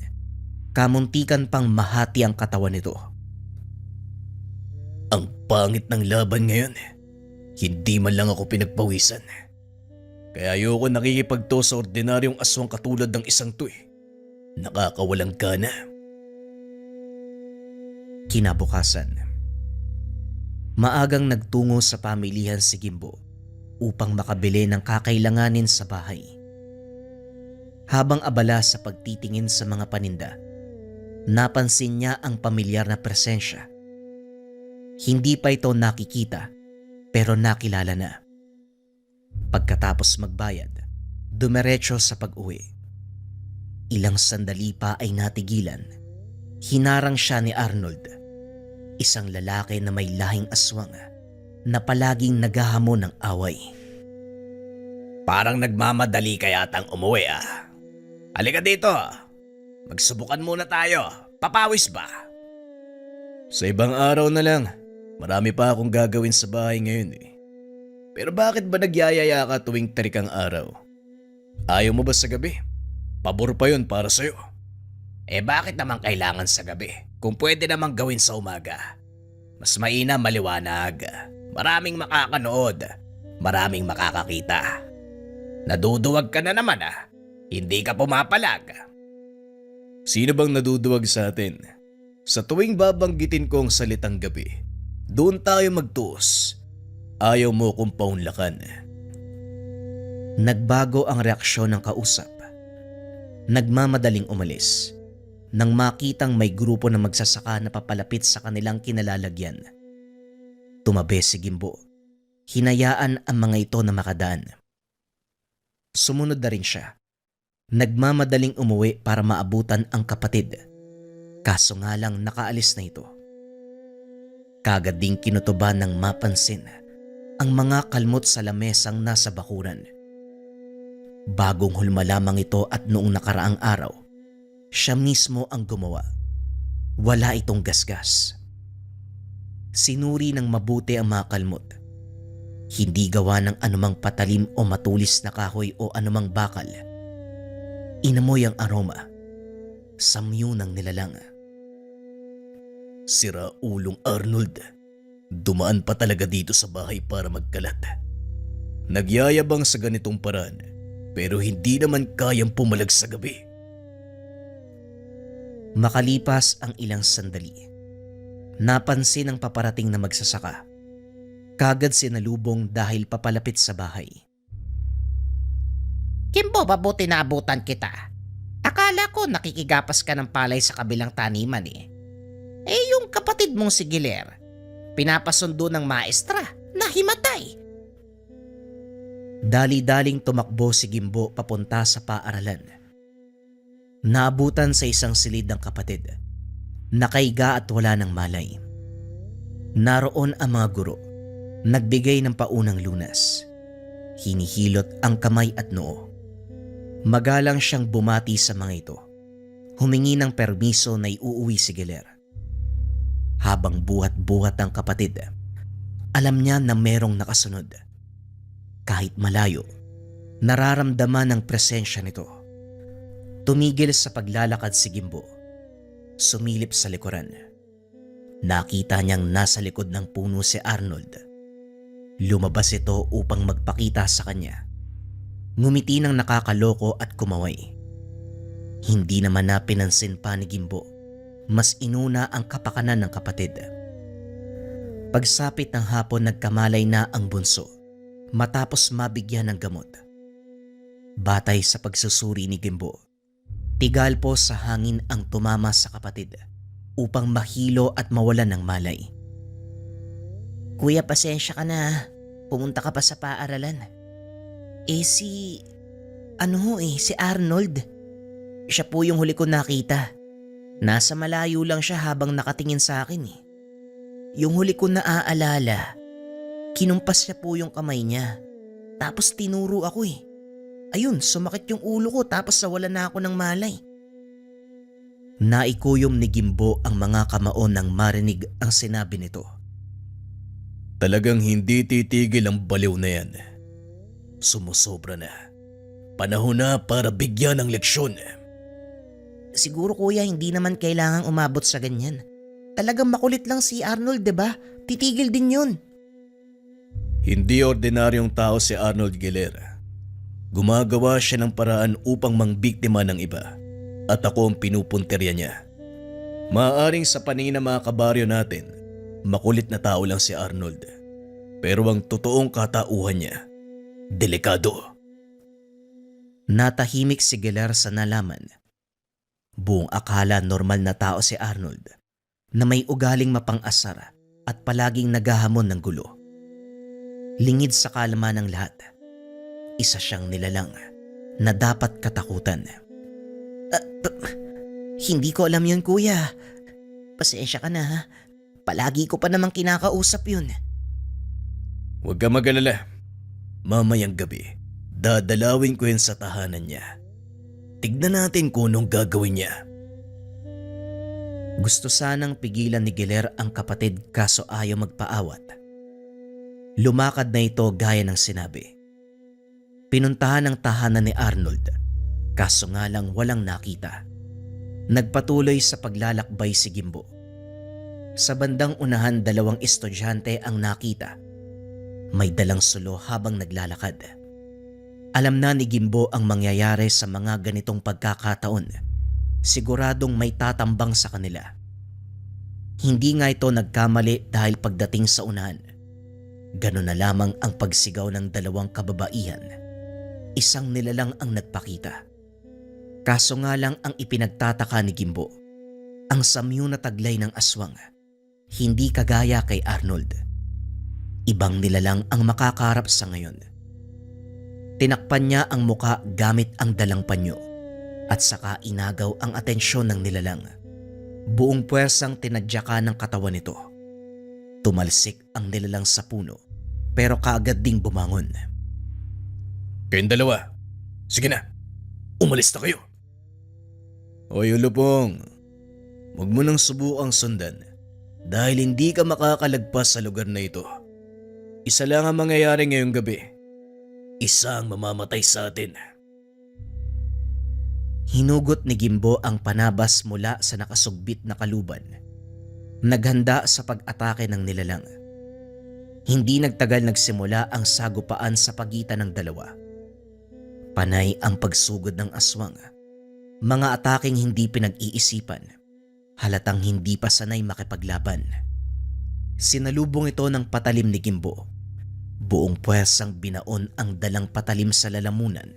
Kamuntikan pang mahati ang katawan nito. Ang pangit ng laban ngayon. Hindi man lang ako pinagpawisan. Kaya ayoko nakikipagto sa ordinaryong aswang katulad ng isang to eh. Nakakawalang gana. Kinabukasan, maagang nagtungo sa pamilihan si Gimbo upang makabili ng kakailanganin sa bahay. Habang abala sa pagtitingin sa mga paninda, napansin niya ang pamilyar na presensya. Hindi pa ito nakikita pero nakilala na. Pagkatapos magbayad, dumiretso sa pag-uwi. Ilang sandali pa ay natigilan. Hinarang siya ni Arnold, isang lalaki na may lahing aswang na palaging naghahamon ng away. Parang nagmamadali ka yatang umuwi ah. Halika dito. Magsubukan muna tayo. Papawis ba? Sa ibang araw na lang. Marami pa akong gagawin sa bahay ngayon eh. Pero bakit ba nagyayaya ka tuwing tarikang araw? Ayaw mo ba sa gabi? Pabor pa yun para sa'yo. Bakit naman kailangan sa gabi kung pwede namang gawin sa umaga? Mas mainam maliwanag. Maraming makakanood. Maraming makakakita. Naduduwag ka na naman ah. Hindi ka pumapalag. Sino bang naduduwag sa atin? Sa tuwing babanggitin ko ang salitang gabi, doon tayo magtuos. Ayaw mo kong paunlakan. Nagbago ang reaksyon ng kausap. Nagmamadaling umalis nang makitang may grupo ng magsasaka na papalapit sa kanilang kinalalagyan. Tumabi si Gimbo. Hinayaan ang mga ito na makadaan. Sumunod na rin siya. Nagmamadaling umuwi para maabutan ang kapatid. Kaso nga lang nakaalis na ito. Kagad ding kinutuban ng mapansin ang mga kalmot sa lamesang nasa bakuran. Bagong hulma lamang ito at noong nakaraang araw, siya mismo ang gumawa. Wala itong gasgas. Sinuri ng mabuti ang mga kalmot. Hindi gawa ng anumang patalim o matulis na kahoy o anumang bakal. Inamoy ang aroma. Samyo ng nilalang. Sira ulong Arnold. Dumaan pa talaga dito sa bahay para magkalat. Nagyayabang sa ganitong paraan pero hindi naman kayang pumalag sa gabi. Makalipas ang ilang sandali, napansin ang paparating na magsasaka. Kagad sinalubong dahil papalapit sa bahay. Kimbo, mabuti na abutan kita. Akala ko nakikigapas ka ng palay sa kabilang taniman eh. Yung kapatid mong si Giler, pinapasundo ng maestra na himatay. Dali-daling tumakbo si Gimbo papunta sa paaralan. Naabutan sa isang silid ng kapatid. Nakaiga at wala ng malay. Naroon ang mga guro. Nagbigay ng paunang lunas. Hinihilot ang kamay at noo. Magalang siyang bumati sa mga ito. Humingi ng permiso na iuuwi si Giler. Habang buhat-buhat ang kapatid, alam niya na merong nakasunod. Kahit malayo, nararamdaman ang presensya nito. Tumigil sa paglalakad si Gimbo. Sumilip sa likuran. Nakita niyang nasa likod ng puno si Arnold. Lumabas ito upang magpakita sa kanya. Ngumiti ng nakakaloko at kumaway. Hindi naman na pinansin pa ni Gimbo. Mas inuna ang kapakanan ng kapatid. Pagsapit ng hapon, nagkamalay na ang bunso matapos mabigyan ng gamot. Batay sa pagsusuri ni Gimbo, tigal po sa hangin ang tumama sa kapatid upang mahilo at mawalan ng malay. Kuya, pasensya ka na. Pumunta ka pa sa paaralan. Si Arnold. Siya po yung huli ko nakita. Nasa malayo lang siya habang nakatingin sa akin eh. Yung huli ko naaalala, kinumpas niya po yung kamay niya. Tapos tinuro ako eh. Ayun, sumakit yung ulo ko tapos nawalan na ako ng malay. Naikuyom ni Gimbo ang mga kamao nang marinig ang sinabi nito. Talagang hindi titigil ang baliw na yan. Sumusobra na. Panahon na para bigyan ng leksyon. Siguro kuya, hindi naman kailangang umabot sa ganyan. Talagang makulit lang si Arnold, 'di ba? Titigil din 'yun. Hindi ordinaryong tao si Arnold Giler. Gumagawa siya ng paraan upang mangbiktima ng iba at ako ang pinupunterya niya. Maaaring sa paningin ng mga kabaryo natin, makulit na tao lang si Arnold. Pero ang totoong katauhan niya, delikado. Natahimik si Giler sa nalaman. Buong akala normal na tao si Arnold na may ugaling mapang-asar at palaging naghahamon ng gulo. Lingid sa kalaman ng lahat, isa siyang nilalang na dapat katakutan. Hindi ko alam yun, kuya. Pasensya ka na, ha? Palagi ko pa namang kinakausap yun. Huwag ka mag-alala. Mamayang gabi, dadalawin ko yun sa tahanan niya. Tignan natin kung anong gagawin niya. Gusto sanang pigilan ni Giler ang kapatid kaso ayaw magpaawat. Lumakad na ito gaya ng sinabi. Pinuntahan ang tahanan ni Arnold, kaso nga lang walang nakita. Nagpatuloy sa paglalakbay si Gimbo. Sa bandang unahan, 2 estudyante ang nakita. May dalang sulo habang naglalakad. Alam na ni Gimbo ang mangyayari sa mga ganitong pagkakataon. Siguradong may tatambang sa kanila. Hindi nga ito nagkamali dahil pagdating sa unahan, gano'n na lamang ang pagsigaw ng 2 kababaihan. Isang nilalang ang nagpakita. Kaso nga lang ang ipinagtataka ni Gimbo, ang samyu na taglay ng aswang, hindi kagaya kay Arnold. Ibang nilalang ang makakarap sa ngayon. Tinakpan niya ang muka gamit ang dalang panyo at saka inagaw ang atensyon ng nilalang. Buong puwersang tinadyakan ng katawan nito. Tumalsik ang nilalang sa puno pero kaagad ding bumangon. Kayong dalawa, sige na, umalis na kayo. Hoy Ulupong, huwag mo nang subukang sundan dahil hindi ka makakalagpas sa lugar na ito. Isa lang ang mangyayari ngayong gabi. Isa ang mamamatay sa atin. Hinugot ni Gimbo ang panabas mula sa nakasugbit na kaluban. Naghanda sa pag-atake ng nilalang. Hindi nagtagal nagsimula ang sagupaan sa pagitan ng dalawa. Panay ang pagsugod ng aswang. Mga ataking hindi pinag-iisipan. Halatang hindi pa sanay makipaglaban. Sinalubong ito ng patalim ni Gimbo. Buong puwersang binaon ang dalang patalim sa lalamunan.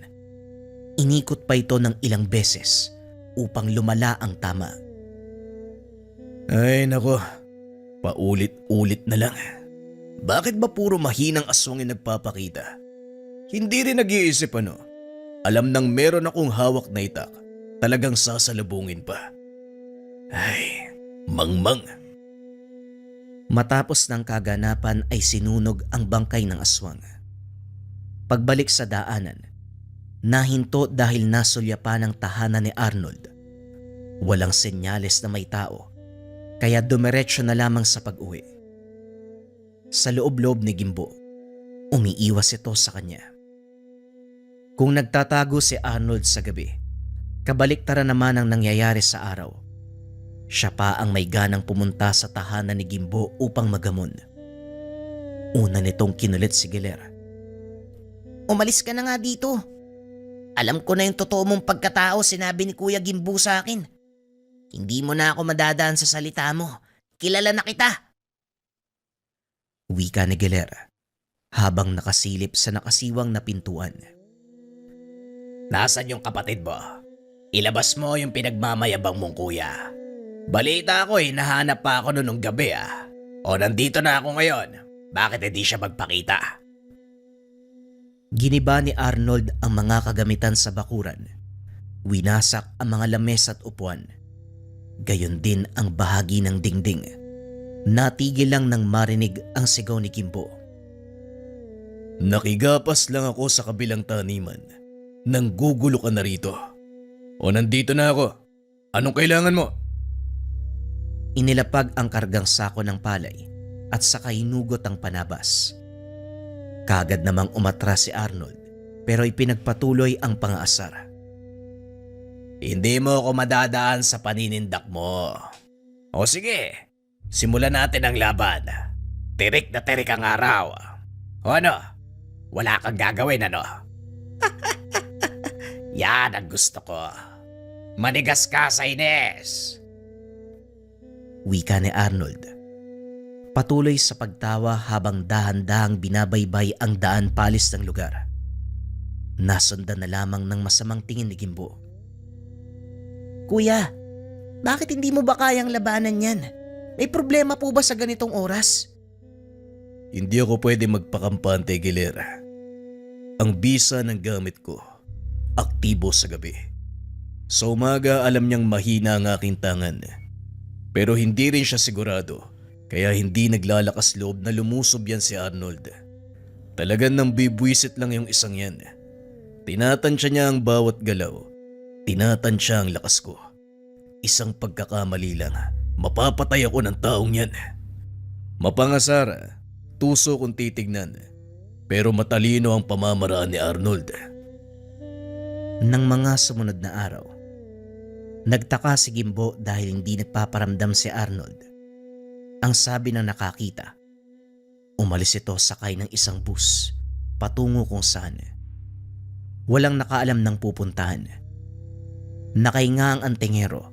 Inikot pa ito ng ilang beses upang lumala ang tama. Ay nako, paulit-ulit na lang. Bakit ba puro mahinang aswang ang nagpapakita? Hindi rin nag-iisip ano? Alam nang meron akong hawak na itak, talagang sasalubungin pa. Ay, mangmang. Matapos ng kaganapan ay sinunog ang bangkay ng aswang. Pagbalik sa daanan, nahinto dahil nasulyapan ang tahanan ni Arnold. Walang senyales na may tao, kaya dumiretso na lamang sa pag-uwi. Sa loob-loob ni Gimbo, umiiwas ito sa kanya. Kung nagtatago si Arnold sa gabi, kabaliktaran naman ang nangyayari sa araw. Siya pa ang may ganang pumunta sa tahanan ni Gimbo upang magamon. Una nitong kinulit si Giler. Umalis ka na nga dito. Alam ko na yung totoo mong pagkatao, sinabi ni Kuya Gimbo sa akin. Hindi mo na ako madadaan sa salita mo. Kilala na kita. Wika ni Giler habang nakasilip sa nakasiwang na pintuan. Nasaan yung kapatid mo? Ilabas mo yung pinagmamayabang mong kuya. Balita ko hinahanap pa ako noong gabi O nandito na ako ngayon. Bakit hindi siya magpakita? Giniba ni Arnold ang mga kagamitan sa bakuran. Winasak ang mga lamesa at upuan. Gayon din ang bahagi ng dingding. Natigil lang nang marinig ang sigaw ni Gimbo. Nakigapas lang ako sa kabilang taniman. Nanggugulo ka na rito. O nandito na ako. Anong kailangan mo? Inilapag ang kargang sako ng palay at saka hinugot ang panabas. Kagad namang umatras si Arnold pero ipinagpatuloy ang pangaasar. Hindi mo ako madadaan sa paninindak mo. O sige, simulan natin ang laban. Tirik na tirik ang araw. O ano? Wala kang gagawin ano? Yan ang gusto ko. Manigas ka sa Ines. Wika ni Arnold. Patuloy sa pagtawa habang dahan-dahang binabaybay ang daan palis ng lugar. Nasundan na lamang ng masamang tingin ni Gimbo. Kuya, bakit hindi mo ba kayang labanan yan? May problema po ba sa ganitong oras? Hindi ako pwede magpakampante, Gilera. Ang bisa ng gamit ko, aktibo sa gabi. Sa umaga alam niyang mahina ang aking tangan. Pero hindi rin siya sigurado, kaya hindi naglalakas loob na lumusob yan si Arnold. Talagang nang bibwisit lang yung isang yan. Tinatansya niya ang bawat galaw. Tinatansya ang lakas ko. Isang pagkakamali lang, mapapatay ako ng taong yan. Mapangasar, tuso kung titignan. Pero matalino ang pamamaraan ni Arnold. Nang mga sumunod na araw, nagtaka si Gimbo dahil hindi nagpaparamdam si Arnold. Ang sabi ng nakakita, umalis ito sakay ng isang bus patungo kung saan. Walang nakaalam ng pupuntahan. Nakahinga ang antingero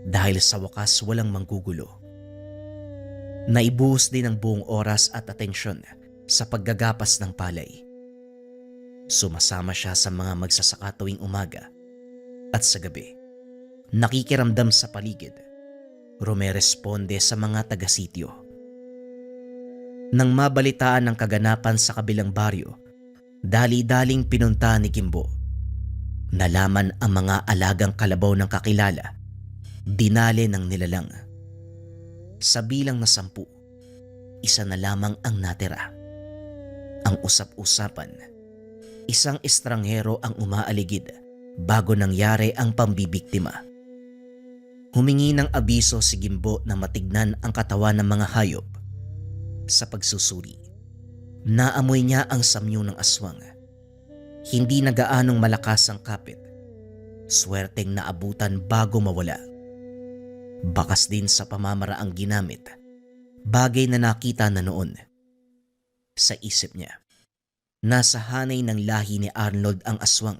dahil sa wakas walang manggugulo. Naibuhos din ang buong oras at atensyon sa paggagapas ng palay. Sumasama siya sa mga magsasaka tuwing umaga at sa gabi. Nakikiramdam sa paligid. Rumeresponde sa mga taga-sityo. Nang mabalitaan ang kaganapan sa kabilang baryo, dali-daling pinunta ni Gimbo. Nalaman ang mga alagang kalabaw ng kakilala. Dinali ng nilalang. Sa bilang na 10, isa na lamang ang natira. Ang usap-usapan, isang estranghero ang umaaligid bago nangyari ang pambibiktima. Humingi ng abiso si Gimbo na matignan ang katawan ng mga hayop. Sa pagsusuri, naamoy niya ang samyo ng aswang. Hindi na gaanong malakas ang kapit. Swerteng naabutan bago mawala. Bakas din sa pamamaraang ginamit, bagay na nakita na noon. Sa isip niya, nasa hanay ng lahi ni Arnold ang aswang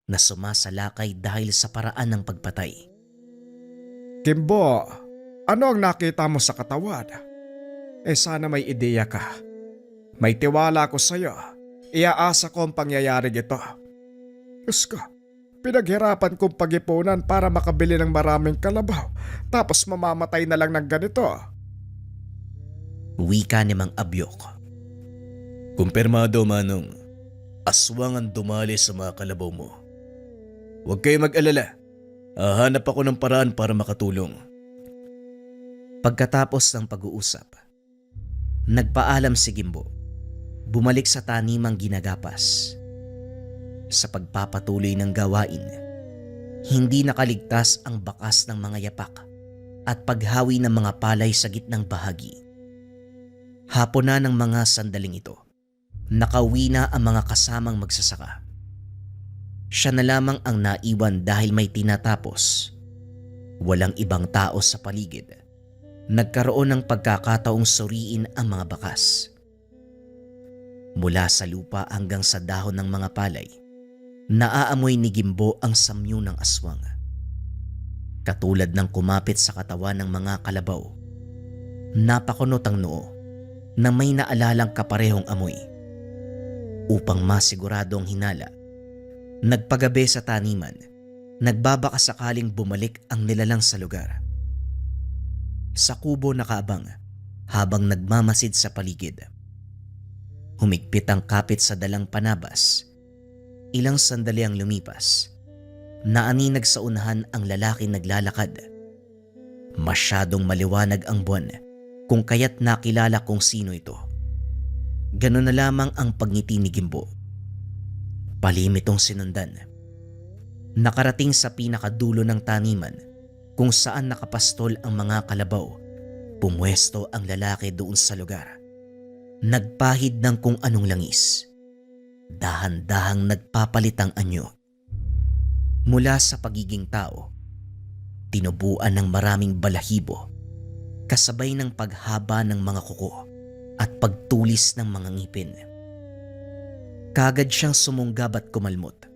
na sumasalakay dahil sa paraan ng pagpatay. Gimbo, ano ang nakita mo sa katawan? Sana may ideya ka. May tiwala ko sa'yo. Iaasa ko ang pangyayaring ito. Diyos ko, pinaghirapan kong pag-ipunan para makabili ng maraming kalabaw, tapos mamamatay na lang ng ganito. Wika ni Mang Abyok. Kumpirmado, Manong. Aswang ang dumali sa mga kalabaw mo. Huwag kayo mag-alala. Hahanap ako ng paraan para makatulong. Pagkatapos ng pag-uusap, nagpaalam si Gimbo. Bumalik sa tanimang ginagapas. Sa pagpapatuloy ng gawain, hindi nakaligtas ang bakas ng mga yapak at paghawi ng mga palay sa gitnang bahagi. Hapon na ng mga sandaling ito, nakauwi na ang mga kasamang magsasaka. Siya na lamang ang naiwan dahil may tinatapos. Walang ibang tao sa paligid. Nagkaroon ng pagkakataong suriin ang mga bakas. Mula sa lupa hanggang sa dahon ng mga palay, naaamoy ni Gimbo ang samyo ng aswang. Katulad ng kumapit sa katawan ng mga kalabaw, napakunot ang noo na may naalalang kaparehong amoy. Upang masigurado ang hinala, nagpagabi sa taniman, nagbabaka sakaling bumalik ang nilalang sa lugar. Sa kubo nakaabang habang nagmamasid sa paligid. Humigpit ang kapit sa dalang panabas. Ilang sandali ang lumipas. Naaninag sa unahan ang lalaki naglalakad. Masyadong maliwanag ang buwan kung kaya't nakilala kung sino ito. Ganun na lamang ang pagngiti ni Gimbo. Palim itong sinundan. Nakarating sa pinakadulo ng taniman kung saan nakapastol ang mga kalabaw. Pumwesto ang lalaki doon sa lugar. Nagpahid ng kung anong langis. Dahan-dahang nagpapalit ang anyo. Mula sa pagiging tao, tinubuan ng maraming balahibo, kasabay ng paghaba ng mga kuko at pagtulis ng mga ngipin. Kagad siyang sumunggab at kumalmot.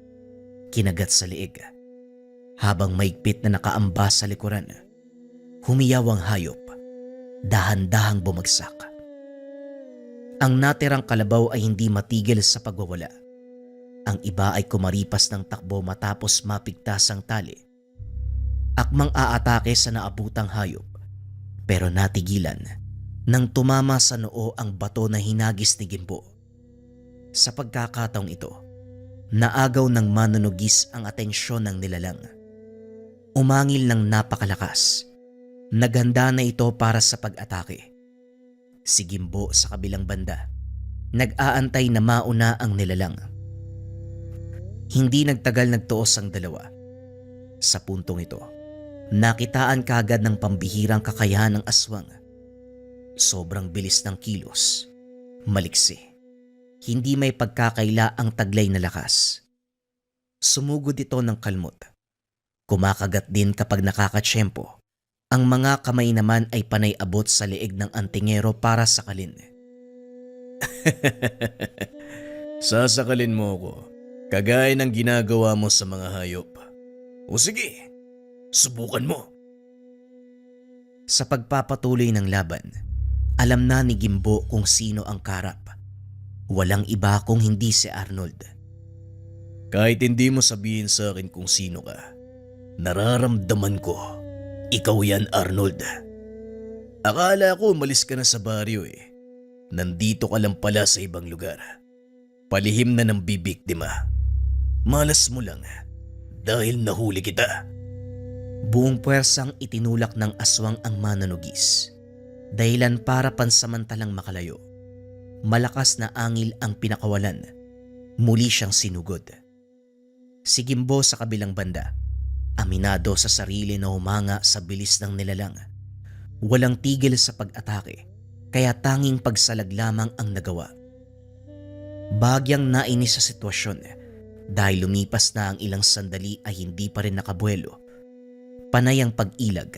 kinagat sa liig. Habang maigpit na nakaamba sa likuran, humiyaw ang hayop, dahan-dahang bumagsak. Ang natirang kalabaw ay hindi matigil sa pagwawala. Ang iba ay kumaripas ng takbo matapos mapigtas ang tali. Akmang aatake sa naabutang hayop, pero natigilan nang tumama sa noo ang bato na hinagis ni Gimbo. Sa pagkakataong ito, naagaw ng manunugis ang atensyon ng nilalang. Umangil ng napakalakas. Naghanda na ito para sa pag-atake. Si Gimbo sa kabilang banda, nag-aantay na mauna ang nilalang. Hindi nagtagal nagtuos ang dalawa. Sa puntong ito, nakitaan kaagad ng pambihirang kakayahan ng aswang. Sobrang bilis ng kilos, maliksi. Hindi may pagkakaila ang taglay na lakas. Sumugod ito ng kalmot. Kumakagat din kapag nakakatsyempo. Ang mga kamay naman ay panay abot sa leeg ng antingero para sakalin. Sasakalin mo ko, kagaya ng ginagawa mo sa mga hayop. O sige, subukan mo. Sa pagpapatuloy ng laban, alam na ni Gimbo kung sino ang karap. Walang iba kung hindi si Arnold. Kahit hindi mo sabihin sa akin kung sino ka, nararamdaman ko, ikaw yan, Arnold. Akala ko umalis ka na sa baryo eh. Nandito ka lang pala sa ibang lugar. Palihim na ng bibiktima. Malas mo lang dahil nahuli kita. Buong puwersang itinulak ng aswang ang manunugis. Dahilan para pansamantalang makalayo. Malakas na angil ang pinakawalan. Muli siyang sinugod. Si Gimbo sa kabilang banda, aminado sa sarili na humanga sa bilis ng nilalang. Walang tigil sa pag-atake, kaya tanging pagsalag lamang ang nagawa. Bagyang nainis sa sitwasyon dahil lumipas na ang ilang sandali ay hindi pa rin nakabuelo. Panay ang pag-ilag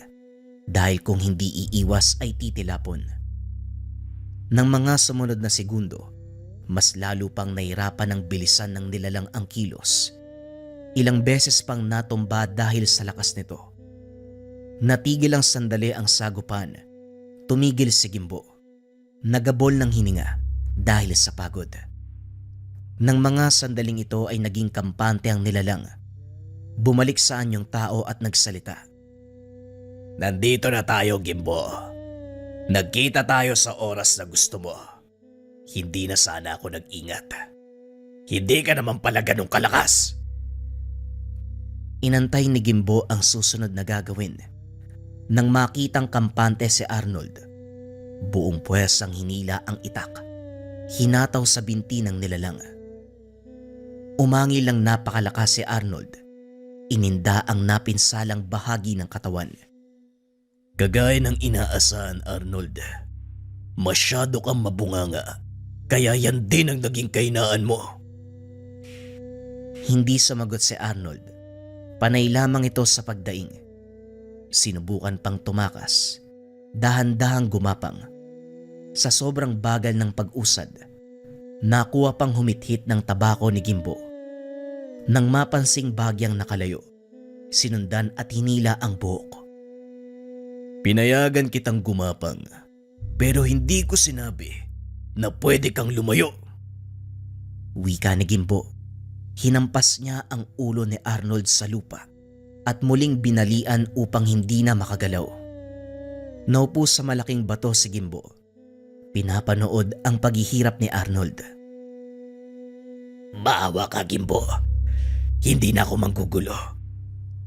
dahil kung hindi iiwas ay titilapon. Nang mga sumunod na segundo, mas lalo pang nahirapan ng bilisan ng nilalang ang kilos. Ilang beses pang natumba dahil sa lakas nito. Natigil ang sandali ang sagupan. Tumigil si Gimbo. Nagabol ng hininga dahil sa pagod. Nang mga sandaling ito ay naging kampante ang nilalang. Bumalik sa anyong tao at nagsalita. Nandito na tayo, Gimbo. Nagkita tayo sa oras na gusto mo. Hindi na sana ako nag-ingat. Hindi ka naman pala ganun kalakas. Inantay ni Gimbo ang susunod na gagawin. Nang makitang kampante si Arnold, buong puwersang hinila ang itak. Hinataw sa binti ng nilalang. Umangil lang napakalakas si Arnold. Ininda ang napinsalang bahagi ng katawan. Kagaya ng inaasahan, Arnold. Masyado kang mabunganga. Kaya yan din ang naging kahinaan mo. Hindi sumagot si Arnold. Panay lamang ito sa pagdaing. Sinubukan pang tumakas. Dahan-dahang gumapang. Sa sobrang bagal ng pag-usad, nakuha pang humithit ng tabako ni Gimbo. Nang mapansing bagyang nakalayo, sinundan at hinila ang buhok. Pinayagan kitang gumapang, pero hindi ko sinabi na pwede kang lumayo. Wika ni Gimbo. Hinampas niya ang ulo ni Arnold sa lupa at muling binalian upang hindi na makagalaw. Naupo sa malaking bato si Gimbo. Pinapanood ang paghihirap ni Arnold. Maawa ka, Gimbo. Hindi na ako manggugulo.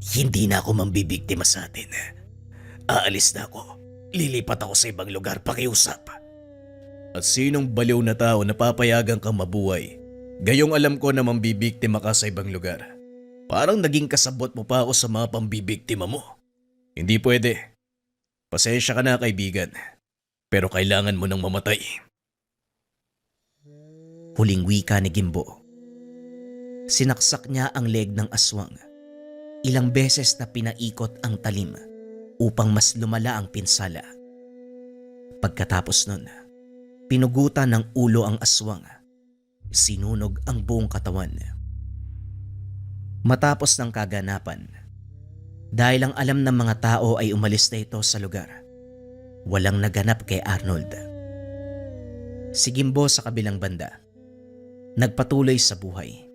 Hindi na ako mambibiktima sa atin. Aalis na ako. Lilipat ako sa ibang lugar pakiusap. At sinong baliw na tao na papayagan kang mabuhay? Gayong alam ko na mambibiktima ka sa ibang lugar. Parang naging kasabot mo pa ako sa mga pambibiktima mo. Hindi pwede. Pasensya ka na, kaibigan. Pero kailangan mo nang mamatay. Huling wika ni Gimbo. Sinaksak niya ang leg ng aswang. Ilang beses na pinaikot ang talim upang mas lumala ang pinsala. Pagkatapos nun, pinugutan ng ulo ang aswang. Sinunog ang buong katawan. Matapos ng kaganapan, dahil ang alam ng mga tao ay umalis na ito sa lugar, walang naganap kay Arnold. Si Gimbo sa kabilang banda, nagpatuloy sa buhay.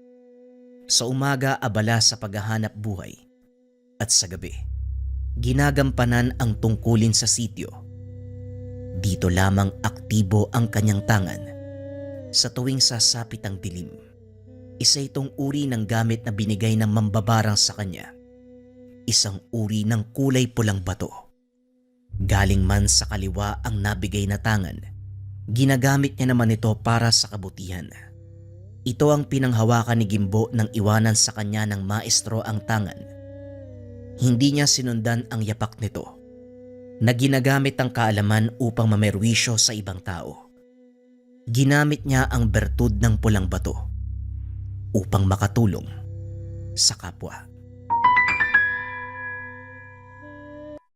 Sa umaga abala sa paghahanap buhay at sa gabi, ginagampanan ang tungkulin sa sityo. Dito lamang aktibo ang kanyang tangan sa tuwing sasapit ang dilim. Isa itong uri ng gamit na binigay ng mambabarang sa kanya. Isang uri ng kulay pulang bato. Galing man sa kaliwa ang nabigay na tangan, ginagamit niya naman ito para sa kabutihan. Ito ang pinanghawakan ni Gimbo nang iwanan sa kanya ng maestro ang tangan. Hindi niya sinundan ang yapak nito, na ginagamit ang kaalaman upang mamerwisyo sa ibang tao. Ginamit niya ang bertud ng pulang bato upang makatulong sa kapwa.